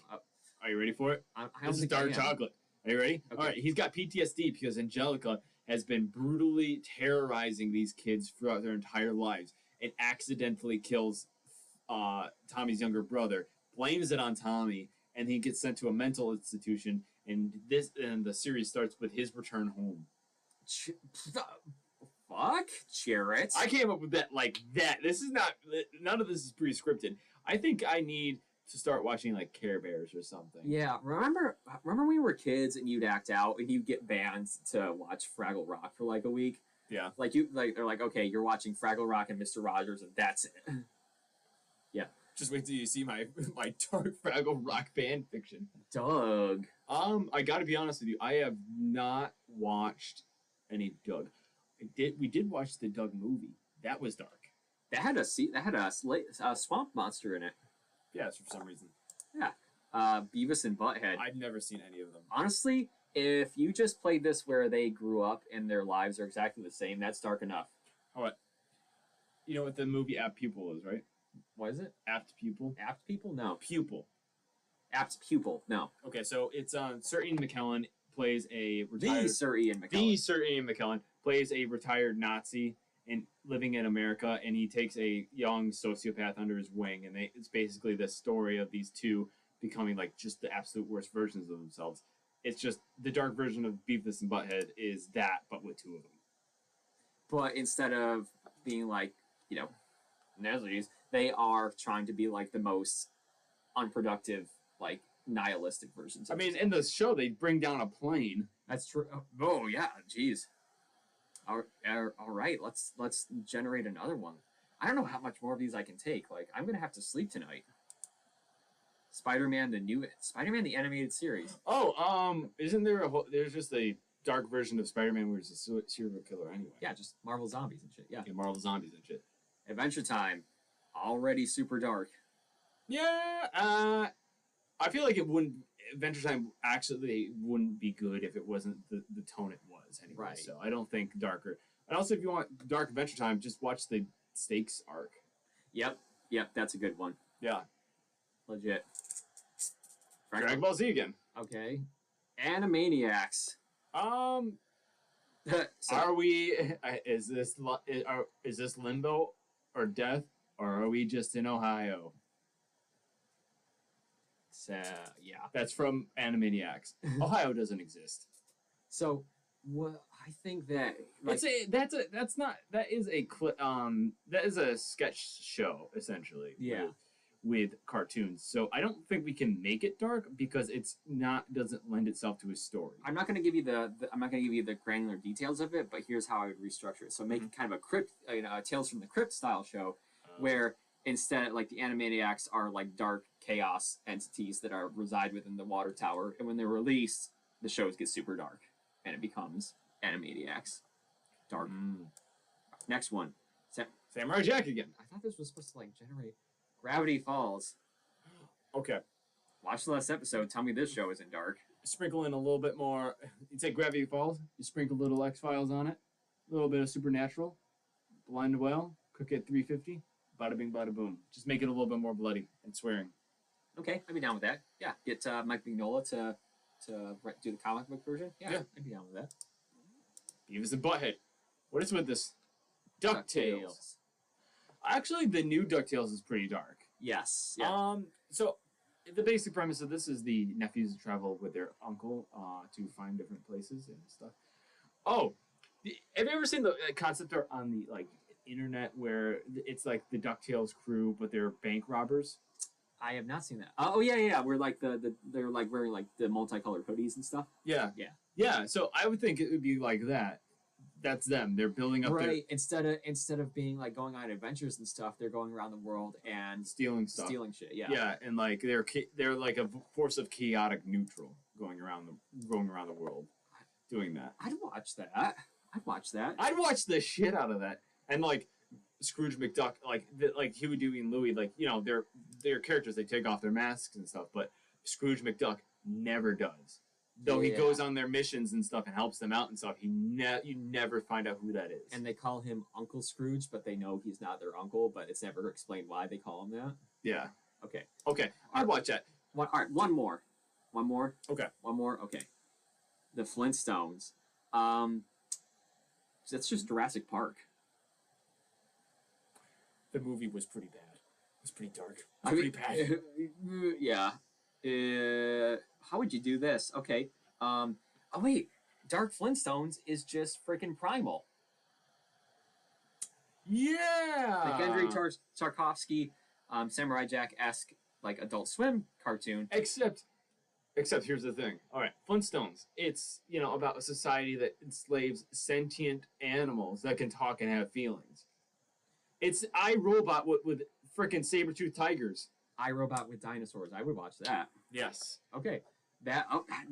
Are you ready for it? This is dark chocolate. Are you ready? Okay. All right. He's got PTSD because Angelica has been brutally terrorizing these kids throughout their entire lives and accidentally kills Tommy's younger brother, blames it on Tommy, and he gets sent to a mental institution. And the series starts with his return home. Fuck, Jarrett. I came up with that like that. This is not. None of this is pre-scripted. I think I need to start watching like Care Bears or something. Yeah, remember when we were kids and you'd act out and you'd get banned to watch Fraggle Rock for like a week. Yeah. They're like, okay, you're watching Fraggle Rock and Mr. Rogers and that's it. Yeah. Just wait till you see my dark Fraggle Rock fan fiction. Doug. I gotta be honest with you. I have not watched any Doug. We did watch the Doug movie. That was dark. That had a swamp monster in it. Yes, for some reason. Yeah. Beavis and Butthead. I've never seen any of them. Honestly, if you just played this where they grew up and their lives are exactly the same, that's dark enough. All right. You know what the movie Apt Pupil is, right? What is it? Apt Pupil? Apt People? No. Pupil. Apt Pupil? No. Okay, so it's Sir Ian McKellen plays a retired... The Sir Ian McKellen. The Sir Ian McKellen plays a retired Nazi and living in America, and he takes a young sociopath under his wing, and it's basically the story of these two becoming like just the absolute worst versions of themselves. It's just the dark version of Beavis and Butthead is that, but with two of them. But instead of being like, Nazis, they are trying to be like the most unproductive, like nihilistic versions of in the show, they bring down a plane. That's true. Oh yeah, jeez. All right, let's generate another one. I don't know how much more of these I can take. Like, I'm gonna have to sleep tonight. Spider-Man the animated series. Oh, isn't there there's just a dark version of Spider-Man where he's a serial killer anyway? Yeah, just Marvel Zombies and shit. Yeah, Marvel Zombies and shit. Adventure Time, already super dark. Yeah, I feel like Adventure Time actually wouldn't be good if it wasn't the tone it was. was anyway. Right. So I don't think darker. And also, if you want dark Adventure Time, just watch the Stakes arc. Yep, that's a good one. Yeah. Legit. Dragon Ball Z again. Okay. Animaniacs. So, Are we? Is this limbo or death, or are we just in Ohio? so yeah. That's from Animaniacs. Ohio doesn't exist. So, what I think that that is a sketch show essentially. Yeah. With cartoons, so I don't think we can make it dark because doesn't lend itself to a story. I'm not going to give you the granular details of it, but here's how I would restructure it. So make it kind of a crypt, a Tales from the Crypt style show, where instead, like, the Animaniacs are like dark chaos entities that reside within the water tower, and when they're released, the shows get super dark, and it becomes Animaniacs. Dark. Next one. Samurai Jack again. I thought this was supposed to like generate Gravity Falls. Okay. Watch the last episode. Tell me this show isn't dark. Sprinkle in a little bit more. You take Gravity Falls. You sprinkle a little X-Files on it. A little bit of Supernatural. Blind well. Cook it 350. Bada bing, bada boom. Just make it a little bit more bloody and swearing. Okay, I'd be down with that. Yeah, get Mike Mignola to do the comic book version. Yeah, I'd be down with that. Beavis and Butthead. What is with this? DuckTales. Actually, the new DuckTales is pretty dark. Yes. Yeah. So the basic premise of this is the nephews travel with their uncle to find different places and stuff. Oh, have you ever seen the concept art on the internet where it's like the DuckTales crew, but they're bank robbers? I have not seen that. Oh yeah. Where like they're like wearing like the multicolored hoodies and stuff. Yeah. So I would think it would be like that. That's them. They're building up right. Instead of being like going on adventures and stuff, they're going around the world and stealing stuff, stealing shit. Yeah. Yeah, and like they're like a force of chaotic neutral going around the world, doing that. I'd watch that. I'd watch the shit out of that. And like Scrooge McDuck, like Huey, Dewey, and Louie, like their characters, they take off their masks and stuff, but Scrooge McDuck never does. Though he goes on their missions and stuff and helps them out and stuff, you never find out who that is. And they call him Uncle Scrooge, but they know he's not their uncle, but it's never explained why they call him that. Yeah. Okay. I'd watch that. All right, one more. Okay. One more? Okay. The Flintstones. That's just Jurassic Park. The movie was pretty bad. It was pretty dark. It was pretty bad. Yeah. How would you do this? Okay. Oh wait, Dark Flintstones is just freaking primal. Yeah. Like Andrei Tarkovsky, Samurai Jack-esque, like Adult Swim cartoon. Except here's the thing. All right, Flintstones. It's about a society that enslaves sentient animals that can talk and have feelings. It's iRobot with freaking saber-toothed tigers. iRobot with dinosaurs. I would watch that. Yes. Okay.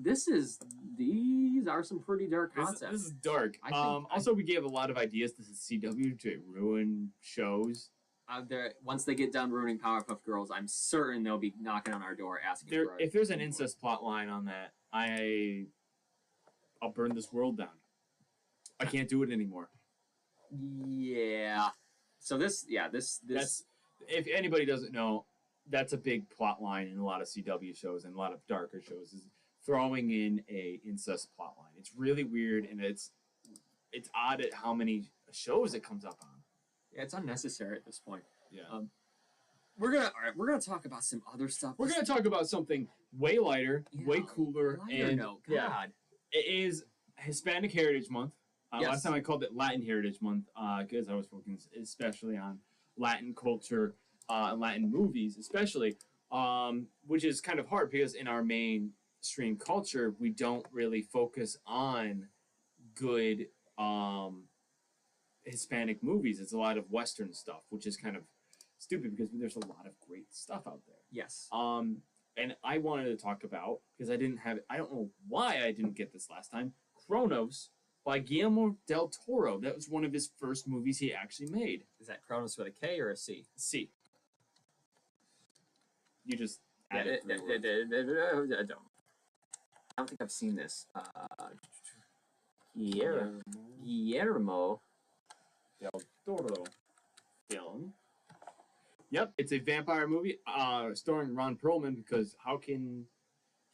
These are some pretty dark concepts. This is dark. Also, we gave a lot of ideas to the CW to ruin shows. Once they get done ruining Powerpuff Girls, I'm certain they'll be knocking on our door asking for it. If there's an incest plot line on that, I'll burn this world down. I can't do it anymore. Yeah. So this. That's, if anybody doesn't know, that's a big plot line in a lot of CW shows and a lot of darker shows, is throwing in a incest plot line. It's really weird, and it's odd at how many shows it comes up on. Yeah, it's unnecessary at this point. Yeah. We're gonna talk about some other stuff. We're gonna talk about something way lighter, way cooler, and God. It is Hispanic Heritage Month. Yes. Last time I called it Latin Heritage Month because I was focused especially on Latin culture. Latin movies, especially, which is kind of hard because in our mainstream culture, we don't really focus on good Hispanic movies. It's a lot of Western stuff, which is kind of stupid because there's a lot of great stuff out there. Yes. And I wanted to talk about, because I don't know why I didn't get this last time, Kronos by Guillermo del Toro. That was one of his first movies he actually made. Is that Kronos with a K or a C? C. You just added I don't think I've seen this. Guillermo del Toro film. Yep, it's a vampire movie starring Ron Perlman because how could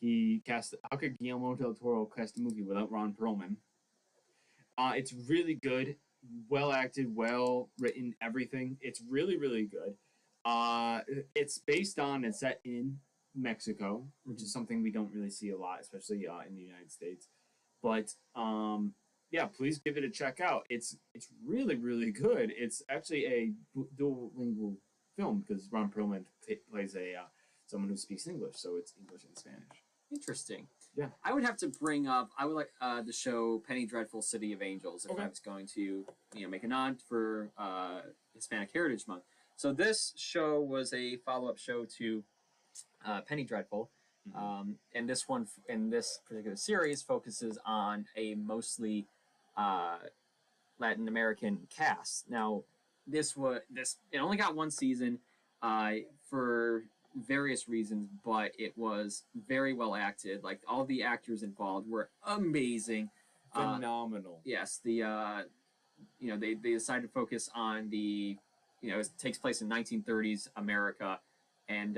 Guillermo del Toro cast a movie without Ron Perlman? It's really good, well acted, well written, everything. It's really, really good. It's based on and set in Mexico, which is something we don't really see a lot, especially in the United States. But yeah, please give it a check out. It's really, really good. It's actually a dual lingual film because Ron Perlman plays someone who speaks English, so it's English and Spanish. Interesting. Yeah. I would have to bring up. I would like the show Penny Dreadful City of Angels if I was going to make a nod for Hispanic Heritage Month. So this show was a follow-up show to Penny Dreadful, and this one in this particular series focuses on a mostly Latin American cast. Now, it only got one season for various reasons, but it was very well acted. Like all the actors involved were amazing, phenomenal. Yes, they decided to focus on it takes place in 1930s America, and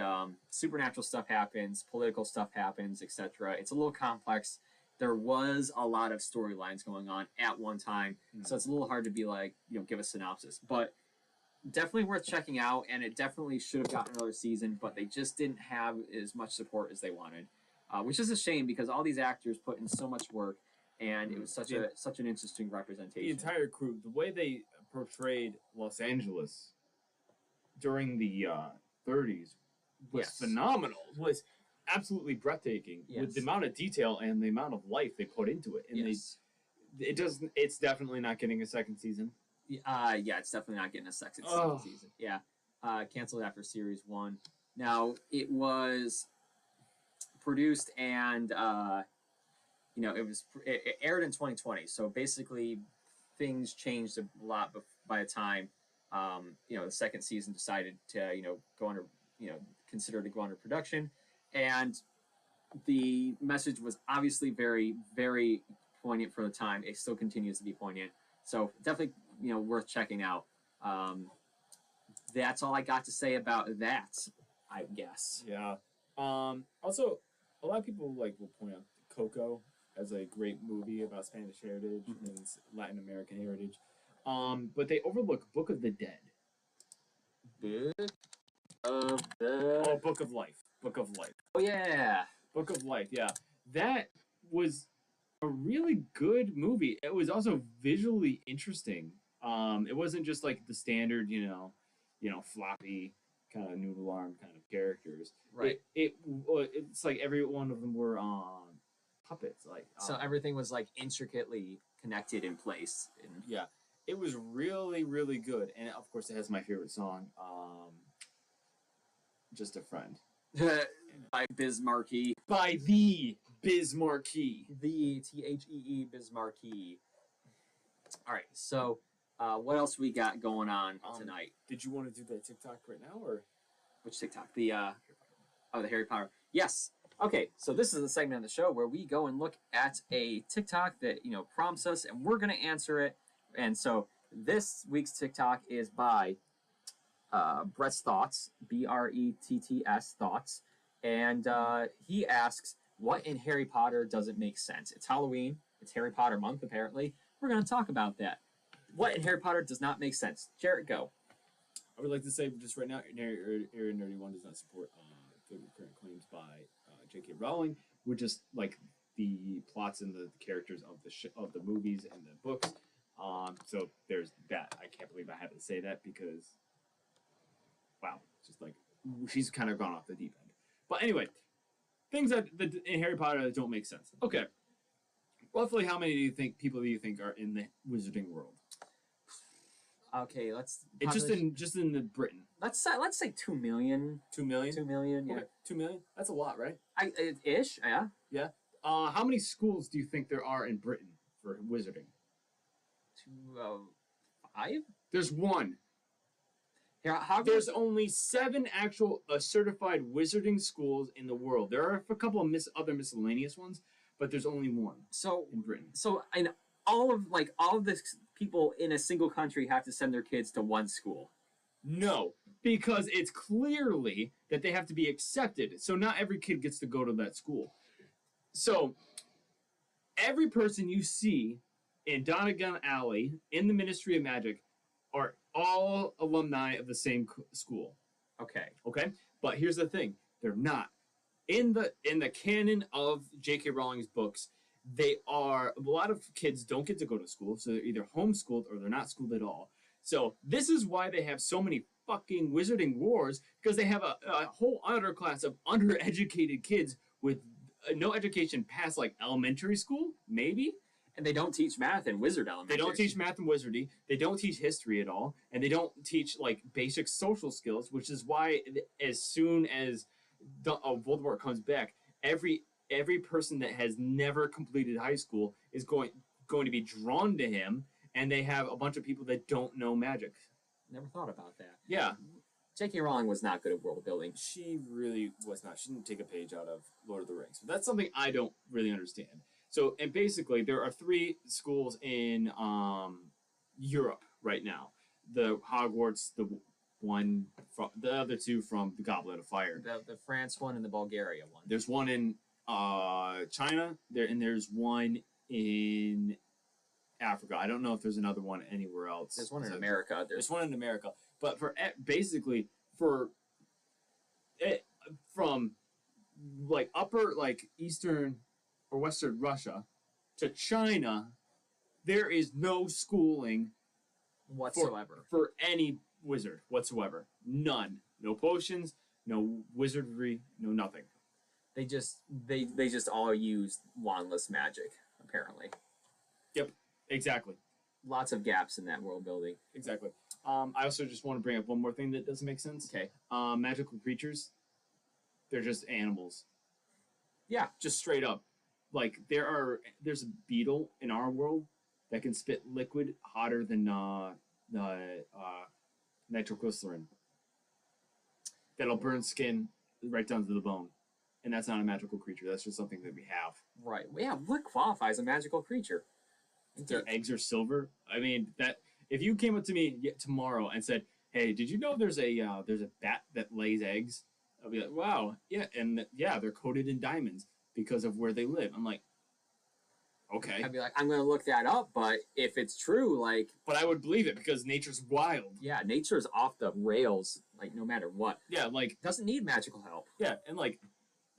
supernatural stuff happens, political stuff happens, etc. It's a little complex. There was a lot of storylines going on at one time, so it's a little hard to be like, give a synopsis. But definitely worth checking out, and it definitely should have gotten another season, but they just didn't have as much support as they wanted, which is a shame because all these actors put in so much work, and it was such an interesting representation. The entire crew, the way they portrayed Los Angeles during the 30s was phenomenal. Was absolutely breathtaking with the amount of detail and the amount of life they put into it. And it's definitely not getting a second season. It's definitely not getting a second season. Yeah, canceled after series 1. Now it was produced and it aired in 2020. So basically, things changed a lot by the time the second season decided to go under considered to go under production, and the message was obviously very, very poignant for the time. It still continues to be poignant. So definitely, worth checking out. That's all I got to say about that, I guess. Yeah. Also, a lot of people will point out Coco as a great movie about Spanish heritage and Latin American heritage. But they overlook Book of the Dead. Book of Life. Book of Life. Oh yeah. Book of Life. Yeah, that was a really good movie. It was also visually interesting. It wasn't just like the standard, floppy kind of noodle arm kind of characters. Right. It's like every one of them were puppets. So everything was intricately connected in place. Yeah, it was really, really good, and of course, it has my favorite song, "Just a Friend," by Biz Markie. By the Biz Markie. The THEE Biz Markie. All right, so what else we got going on tonight? Did you want to do that TikTok right now, or which TikTok? The Harry Potter. Yes. Okay, so this is the segment of the show where we go and look at a TikTok that prompts us, and we're gonna answer it. And so this week's TikTok is by Brett's Thoughts, BRETTS Thoughts, and he asks, "What in Harry Potter doesn't make sense?" It's Halloween. It's Harry Potter month, apparently. We're going to talk about that. What in Harry Potter does not make sense? Jarrett, go. I would like to say just right now, Area Nerdy 1 does not support the current claims by J.K. Rowling. We're just like the plots and the characters of the movies and the books. So there's that. I can't believe I have to say that because, wow, just like she's kind of gone off the deep end. But anyway, things that in Harry Potter that don't make sense. Okay, roughly how many people do you think are in the Wizarding world? Okay, let's. It's just in the Britain. Let's say 2 million. 2 million. 2 million. Yeah. Okay. 2 million. That's a lot, right? Ish. Yeah. Yeah. How many schools do you think there are in Britain for Wizarding? 5. There's one. Here, there's only 7 actual certified Wizarding schools in the world. There are a couple of other miscellaneous ones, but there's only one. So in Britain. So in all of the people in a single country have to send their kids to one school. No, because it's clearly that they have to be accepted. So not every kid gets to go to that school. So every person you see in Donegal Alley in the Ministry of Magic are all alumni of the same school. Okay. Okay? But here's the thing. They're not. In the canon of J.K. Rowling's books, a lot of kids don't get to go to school, so they're either homeschooled or they're not schooled at all. So this is why they have so many fucking wizarding wars, because they have a whole underclass of undereducated kids with no education past like elementary school, maybe. And they don't teach math in Wizard Elementary. They don't teach math and wizardry. They don't teach history at all, and they don't teach like basic social skills, which is why as soon as Voldemort comes back, every person that has never completed high school is going to be drawn to him, and they have a bunch of people that don't know magic. Never thought about that. Yeah. J.K. Rowling was not good at world building. She really was not. She didn't take a page out of Lord of the Rings. But that's something I don't really understand. So, and basically, there are 3 schools in Europe right now. The Hogwarts, the other 2 from the Goblet of Fire. The France one and the Bulgaria one. There's one in China, and there's one in Africa. I don't know if there's another one anywhere else. There's one in America. There's one in America. But from like upper like Eastern or Western Russia to China, there is no schooling whatsoever for any wizard whatsoever. None. No potions, no wizardry, no nothing. They just all use wandless magic, apparently. Yep, exactly. Lots of gaps in that world building. Exactly. I also just want to bring up one more thing that doesn't make sense. Okay. Magical creatures, they're just animals. Yeah. Just straight up. Like, there's a beetle in our world that can spit liquid hotter than nitroglycerin. That'll burn skin right down to the bone. And that's not a magical creature. That's just something that we have. Right. Well, yeah, what qualifies a magical creature? Their eggs are silver. I mean, that if you came up to me tomorrow and said, "Hey, did you know there's a bat that lays eggs?" I'll be like, "Wow, yeah," and yeah, they're coated in diamonds because of where they live. I'm like, okay. I'd be like, I'm gonna look that up, but if it's true, like, but I would believe it because nature's wild. Yeah, nature's off the rails, like no matter what. Yeah, like doesn't need magical help. Yeah, and like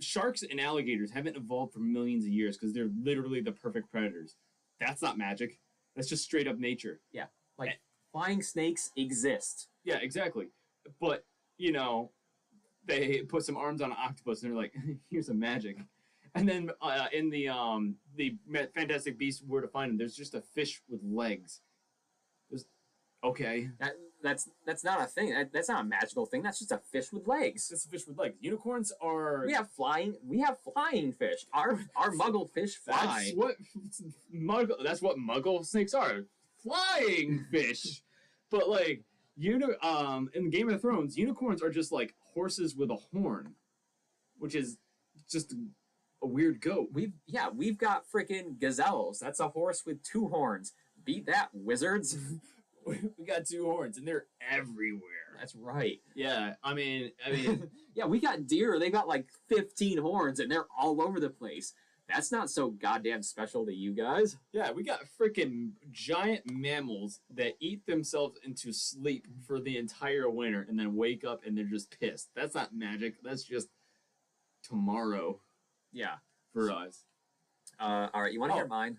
sharks and alligators haven't evolved for millions of years because they're literally the perfect predators. That's not magic. That's just straight up nature. Yeah. Like, flying snakes exist. Yeah, exactly. But, you know, they put some arms on an octopus and they're like, here's some magic. And then in the Fantastic Beasts Where to Find Them, there's just a fish with legs. Okay. That's not a thing. That's not a magical thing. That's just a fish with legs. It's a fish with legs. Unicorns are... We have flying fish. Our Muggle fish fly. That's what Muggle snakes are. Flying fish. But like in Game of Thrones, unicorns are just like horses with a horn, which is just a weird goat. We've got freaking gazelles. That's a horse with 2 horns. Beat that, wizards. We got 2 horns, and they're everywhere. That's right. Yeah, I mean, yeah, we got deer. They got like 15 horns, and they're all over the place. That's not so goddamn special to you guys. Yeah, we got freaking giant mammals that eat themselves into sleep for the entire winter, and then wake up and they're just pissed. That's not magic. That's just tomorrow. Yeah, for us. All right, you want to hear mine?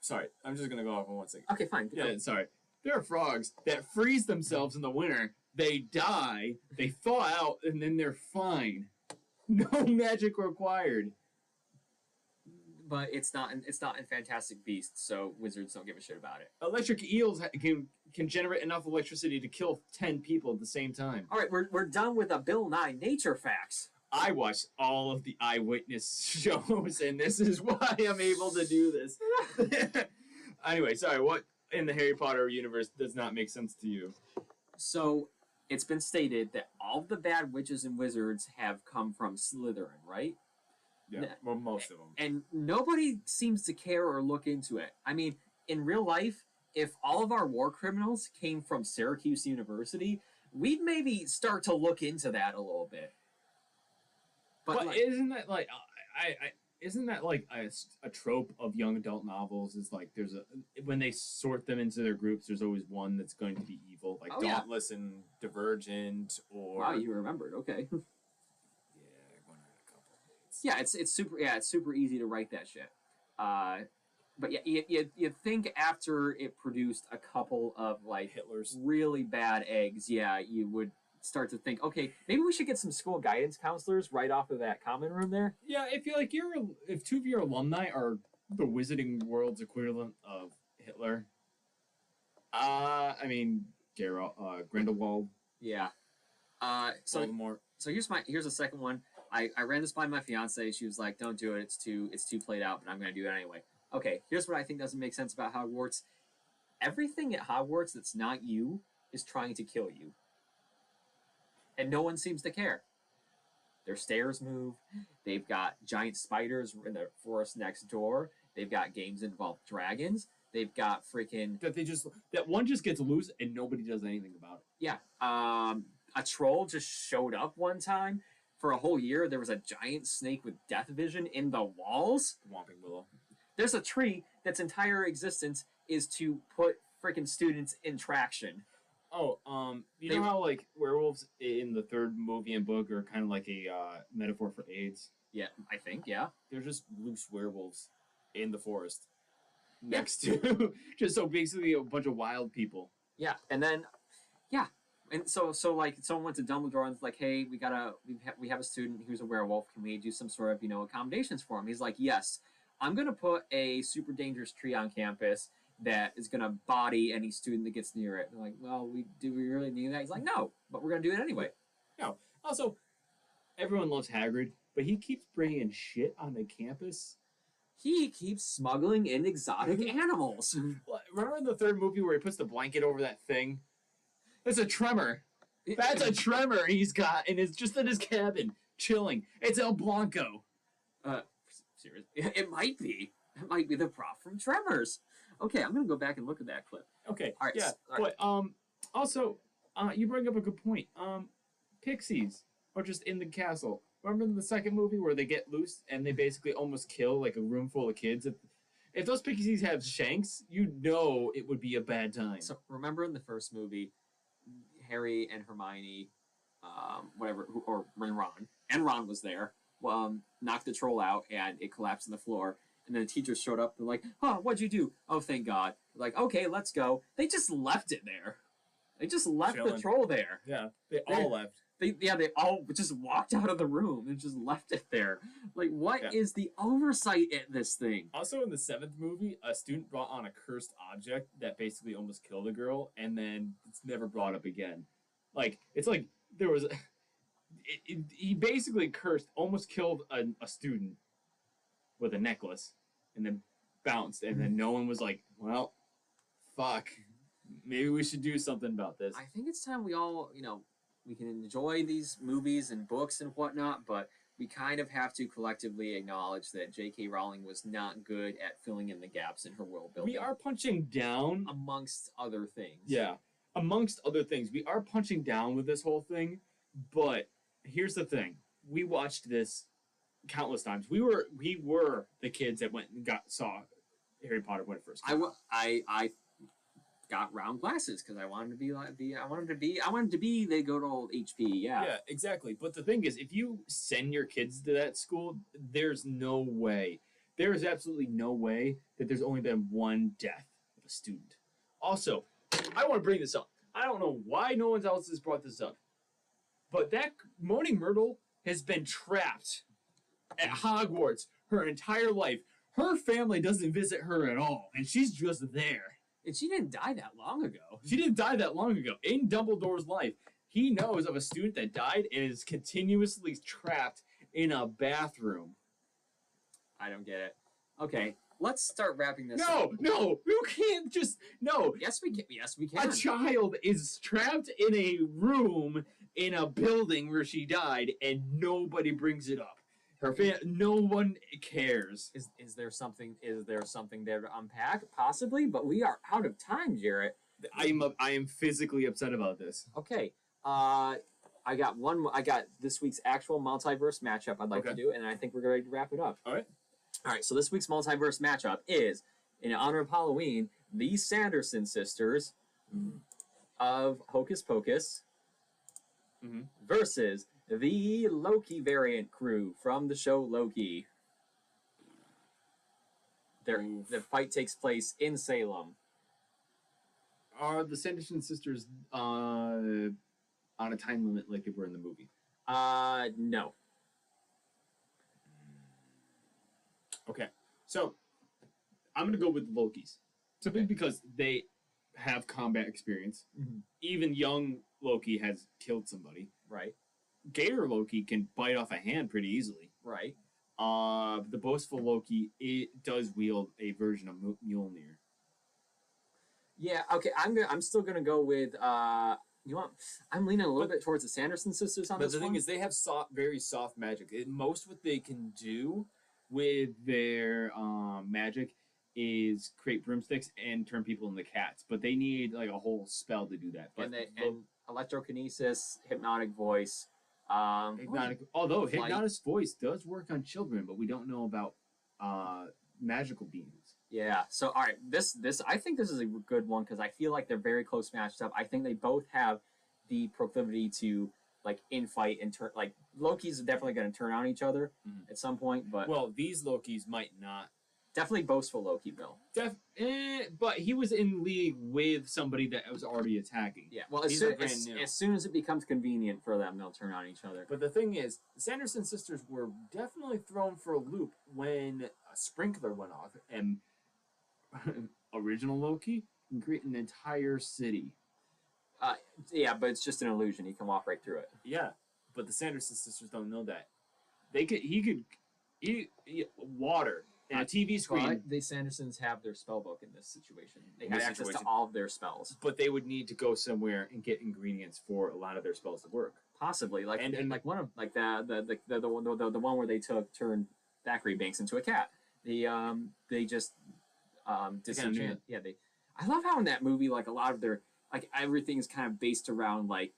Sorry, I'm just gonna go off on 1 second. Okay, fine. Yeah, sorry. There are frogs that freeze themselves in the winter. They die, they thaw out, and then they're fine. No magic required. But it's not in Fantastic Beasts, so wizards don't give a shit about it. Electric eels can generate enough electricity to kill 10 people at the same time. All right, we're done with a Bill Nye Nature Facts. I watch all of the eyewitness shows, and this is why I'm able to do this. Anyway, sorry, what in the Harry Potter universe does not make sense to you? So, it's been stated that all the bad witches and wizards have come from Slytherin, right? Yeah, well, most of them. And nobody seems to care or look into it. I mean, in real life, if all of our war criminals came from Syracuse University, we'd maybe start to look into that a little bit. But like, isn't that like isn't that like a trope of young adult novels? Is like there's a when they sort them into their groups, there's always one that's going to be evil, like Dauntless and Divergent, or wow, you remembered. Okay. Yeah, one had a couple. It's super easy to write that shit. But yeah, you think after it produced a couple of like Hitler's really bad eggs, yeah, you would start to think, okay, maybe we should get some school guidance counselors right off of that common room there. Yeah, if you like if two of your alumni are the Wizarding World's equivalent of Hitler, I mean Grindelwald. Yeah. Voldemort. So here's the second one. I ran this by my fiance. She was like, "Don't do it. It's too played out." But I'm gonna do it anyway. Okay. Here's what I think doesn't make sense about Hogwarts. Everything at Hogwarts that's not you is trying to kill you, and no one seems to care. Their stairs move. They've got giant spiders in the forest next door. They've got games that involve dragons. They've got freaking that one just gets loose and nobody does anything about it. Yeah. A troll just showed up one time. For a whole year, there was a giant snake with death vision in the walls. Whomping Willow. There's a tree that's entire existence is to put freaking students in traction. Oh, you know how like werewolves in the third movie and book are kind of like a metaphor for AIDS? Yeah, I think, yeah. They're just loose werewolves in the forest next to just so basically a bunch of wild people. Yeah, and then and so like someone went to Dumbledore and was like, hey, we have a student who's a werewolf. Can we do some sort of accommodations for him? He's like, yes, I'm gonna put a super dangerous tree on campus that is gonna body any student that gets near it. They're like, well, do we really need that? He's like, no, but we're gonna do it anyway. No. Also, everyone loves Hagrid, but he keeps bringing shit on the campus. He keeps smuggling in exotic animals. Remember in the third movie where he puts the blanket over that thing? It's a tremor. That's a tremor he's got, and it's just in his cabin, chilling. It's El Blanco. Seriously, it might be. It might be the prop from Tremors. Okay, I'm gonna go back and look at that clip. Okay. All right. Yeah. All right. But also, you bring up a good point. Pixies are just in the castle. Remember in the second movie where they get loose and they basically almost kill like a room full of kids? If those pixies have shanks, you know it would be a bad time. So remember in the first movie, Harry and Hermione, or Ron was there, knocked the troll out and it collapsed on the floor. And then the teachers showed up. They're like, "Oh, what'd you do?" "Oh, thank God." They're like, "Okay, let's go." They just left it there. They just left the troll there. Yeah, they all left. They all just walked out of the room and just left it there. Like, what is the oversight at this thing? Also, in the seventh movie, a student brought on a cursed object that basically almost killed a girl, and then it's never brought up again. Like, it's like there was... he basically almost killed a student with a necklace, and then bounced, and then no one was like, well, fuck. Maybe we should do something about this. I think it's time we all, we can enjoy these movies and books and whatnot, but we kind of have to collectively acknowledge that J.K. Rowling was not good at filling in the gaps in her world building. We are punching down. Amongst other things. Yeah. Amongst other things. We are punching down with this whole thing, but here's the thing. We watched this countless times. We were the kids that went and saw Harry Potter when it first came out. I got round glasses because I wanted to be the good old HP. Yeah, exactly. But the thing is, if you send your kids to that school, there's absolutely no way that there's only been one death of a student. Also, I want to bring this up. I don't know why no one else has brought this up, but that Moaning Myrtle has been trapped at Hogwarts her entire life. Her family doesn't visit her at all, and she's just there. And she didn't die that long ago. She didn't die that long ago. In Dumbledore's life, he knows of a student that died and is continuously trapped in a bathroom. I don't get it. Okay, let's start wrapping this up. No, you can't just... No. Yes, we can. Yes, we can. A child is trapped in a room in a building where she died, and nobody brings it up. Her no one cares. Is there something there to unpack? Possibly, but we are out of time, Jarrett. I am physically upset about this. Okay. I got this week's actual multiverse matchup I'd like to do, and I think we're ready to wrap it up. All right. All right. So this week's multiverse matchup is, in honor of Halloween, the Sanderson sisters of Hocus Pocus versus the Loki variant crew from the show Loki. The fight takes place in Salem. Are the Sanderson sisters on a time limit like they were in the movie? No. Okay, so I'm gonna go with the Lokis, simply because they have combat experience. Even young Loki has killed somebody. Right. Gator Loki can bite off a hand pretty easily. Right. The boastful Loki, it does wield a version of Mjolnir. Yeah. Okay. I'm still gonna go with you know what? I'm leaning a little bit towards the Sanderson sisters on this one. But the thing is, they have very soft magic. Most what they can do with their magic is create broomsticks and turn people into cats. But they need like a whole spell to do that. But and electrokinesis, hypnotic voice. Although hypnotic voice does work on children, but we don't know about magical beings. Yeah. So all right, this I think this is a good one because I feel like they're very close matched up. I think they both have the proclivity to like infight and turn. Like Loki's definitely going to turn on each other at some point, but these Lokis might not. Definitely boastful Loki, Bill. But he was in league with somebody that was already attacking. Yeah, well, as soon as it becomes convenient for them, they'll turn on each other. But the thing is, the Sanderson sisters were definitely thrown for a loop when a sprinkler went off, and original Loki can create an entire city. Yeah, but it's just an illusion. He can walk right through it. Yeah, but the Sanderson sisters don't know that. He water. And a TV screen. But the Sandersons have their spell book in this situation. They have access to all of their spells. But they would need to go somewhere and get ingredients for a lot of their spells to work. Possibly, like like one of like the one where they turned Thackeray Banks into a cat. They just disenchant. Yeah, I love how in that movie like a lot of their like everything's kind of based around like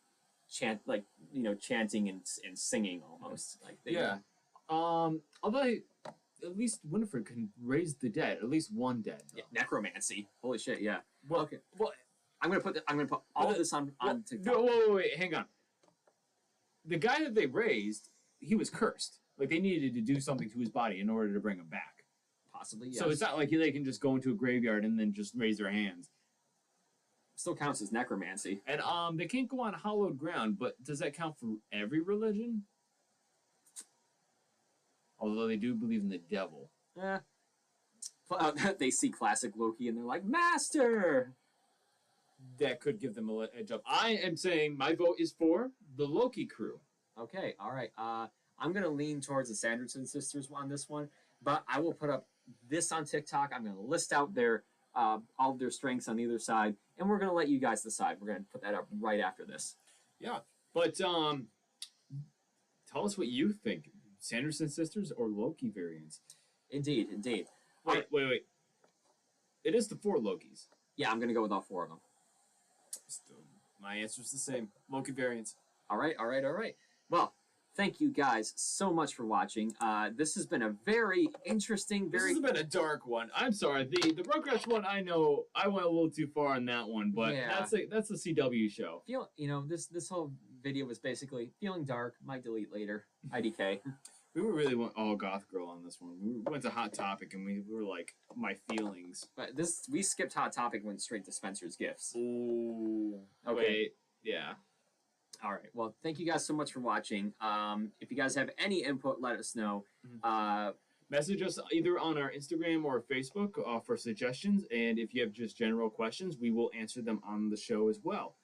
chanting and singing almost like although. At least Winifred can raise the dead. At least one dead. Yeah, necromancy. Holy shit! Yeah. Well, okay. Well, I'm gonna put all of this on TikTok. No, wait, hang on. The guy that they raised, he was cursed. Like they needed to do something to his body in order to bring him back. Possibly. Yes. So it's not like they can just go into a graveyard and then just raise their hands. Still counts as necromancy. And they can't go on hallowed ground, but does that count for every religion? Although they do believe in the devil. Yeah. They see classic Loki and they're like, Master! That could give them a edge up. I am saying my vote is for the Loki crew. Okay, all right. I'm going to lean towards the Sanderson sisters on this one, but I will put up this on TikTok. I'm going to list out their all of their strengths on either side, and we're going to let you guys decide. We're going to put that up right after this. Yeah, but tell us what you think. Sanderson sisters or Loki variants? Indeed. Wait. It is the 4 Lokis. Yeah, I'm going to go with all 4 of them. Still, my answer's the same. Loki variants. All right. Well, thank you guys so much for watching. This has been a very interesting, This has been a dark one. I'm sorry. The Rugrats one, I know I went a little too far on that one, but that's a CW show. This whole video was basically feeling dark. Might delete later. IDK. We were really went all goth girl on this one. We went to Hot Topic and we were like my feelings. But we skipped Hot Topic, went straight to Spencer's gifts. Ooh. Okay. Wait, yeah. All right. Well, thank you guys so much for watching. If you guys have any input, let us know. Message us either on our Instagram or Facebook for suggestions. And if you have just general questions, we will answer them on the show as well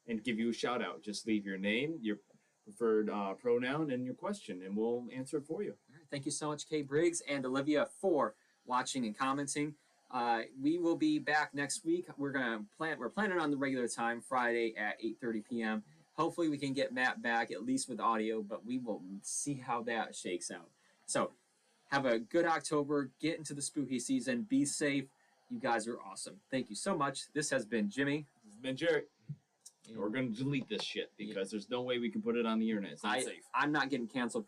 and give you a shout out. Just leave your name, your preferred pronoun, and your question, and we'll answer it for you. All right, thank you so much, Kay Briggs and Olivia, for watching and commenting. We will be back next week. We're planning on the regular time, Friday at 8:30 p.m. Hopefully, we can get Matt back at least with audio, but we will see how that shakes out. So, have a good October. Get into the spooky season. Be safe. You guys are awesome. Thank you so much. This has been Jimmy. This has been Jerry. We're going to delete this shit because there's no way we can put it on the internet. It's not safe. I'm not getting canceled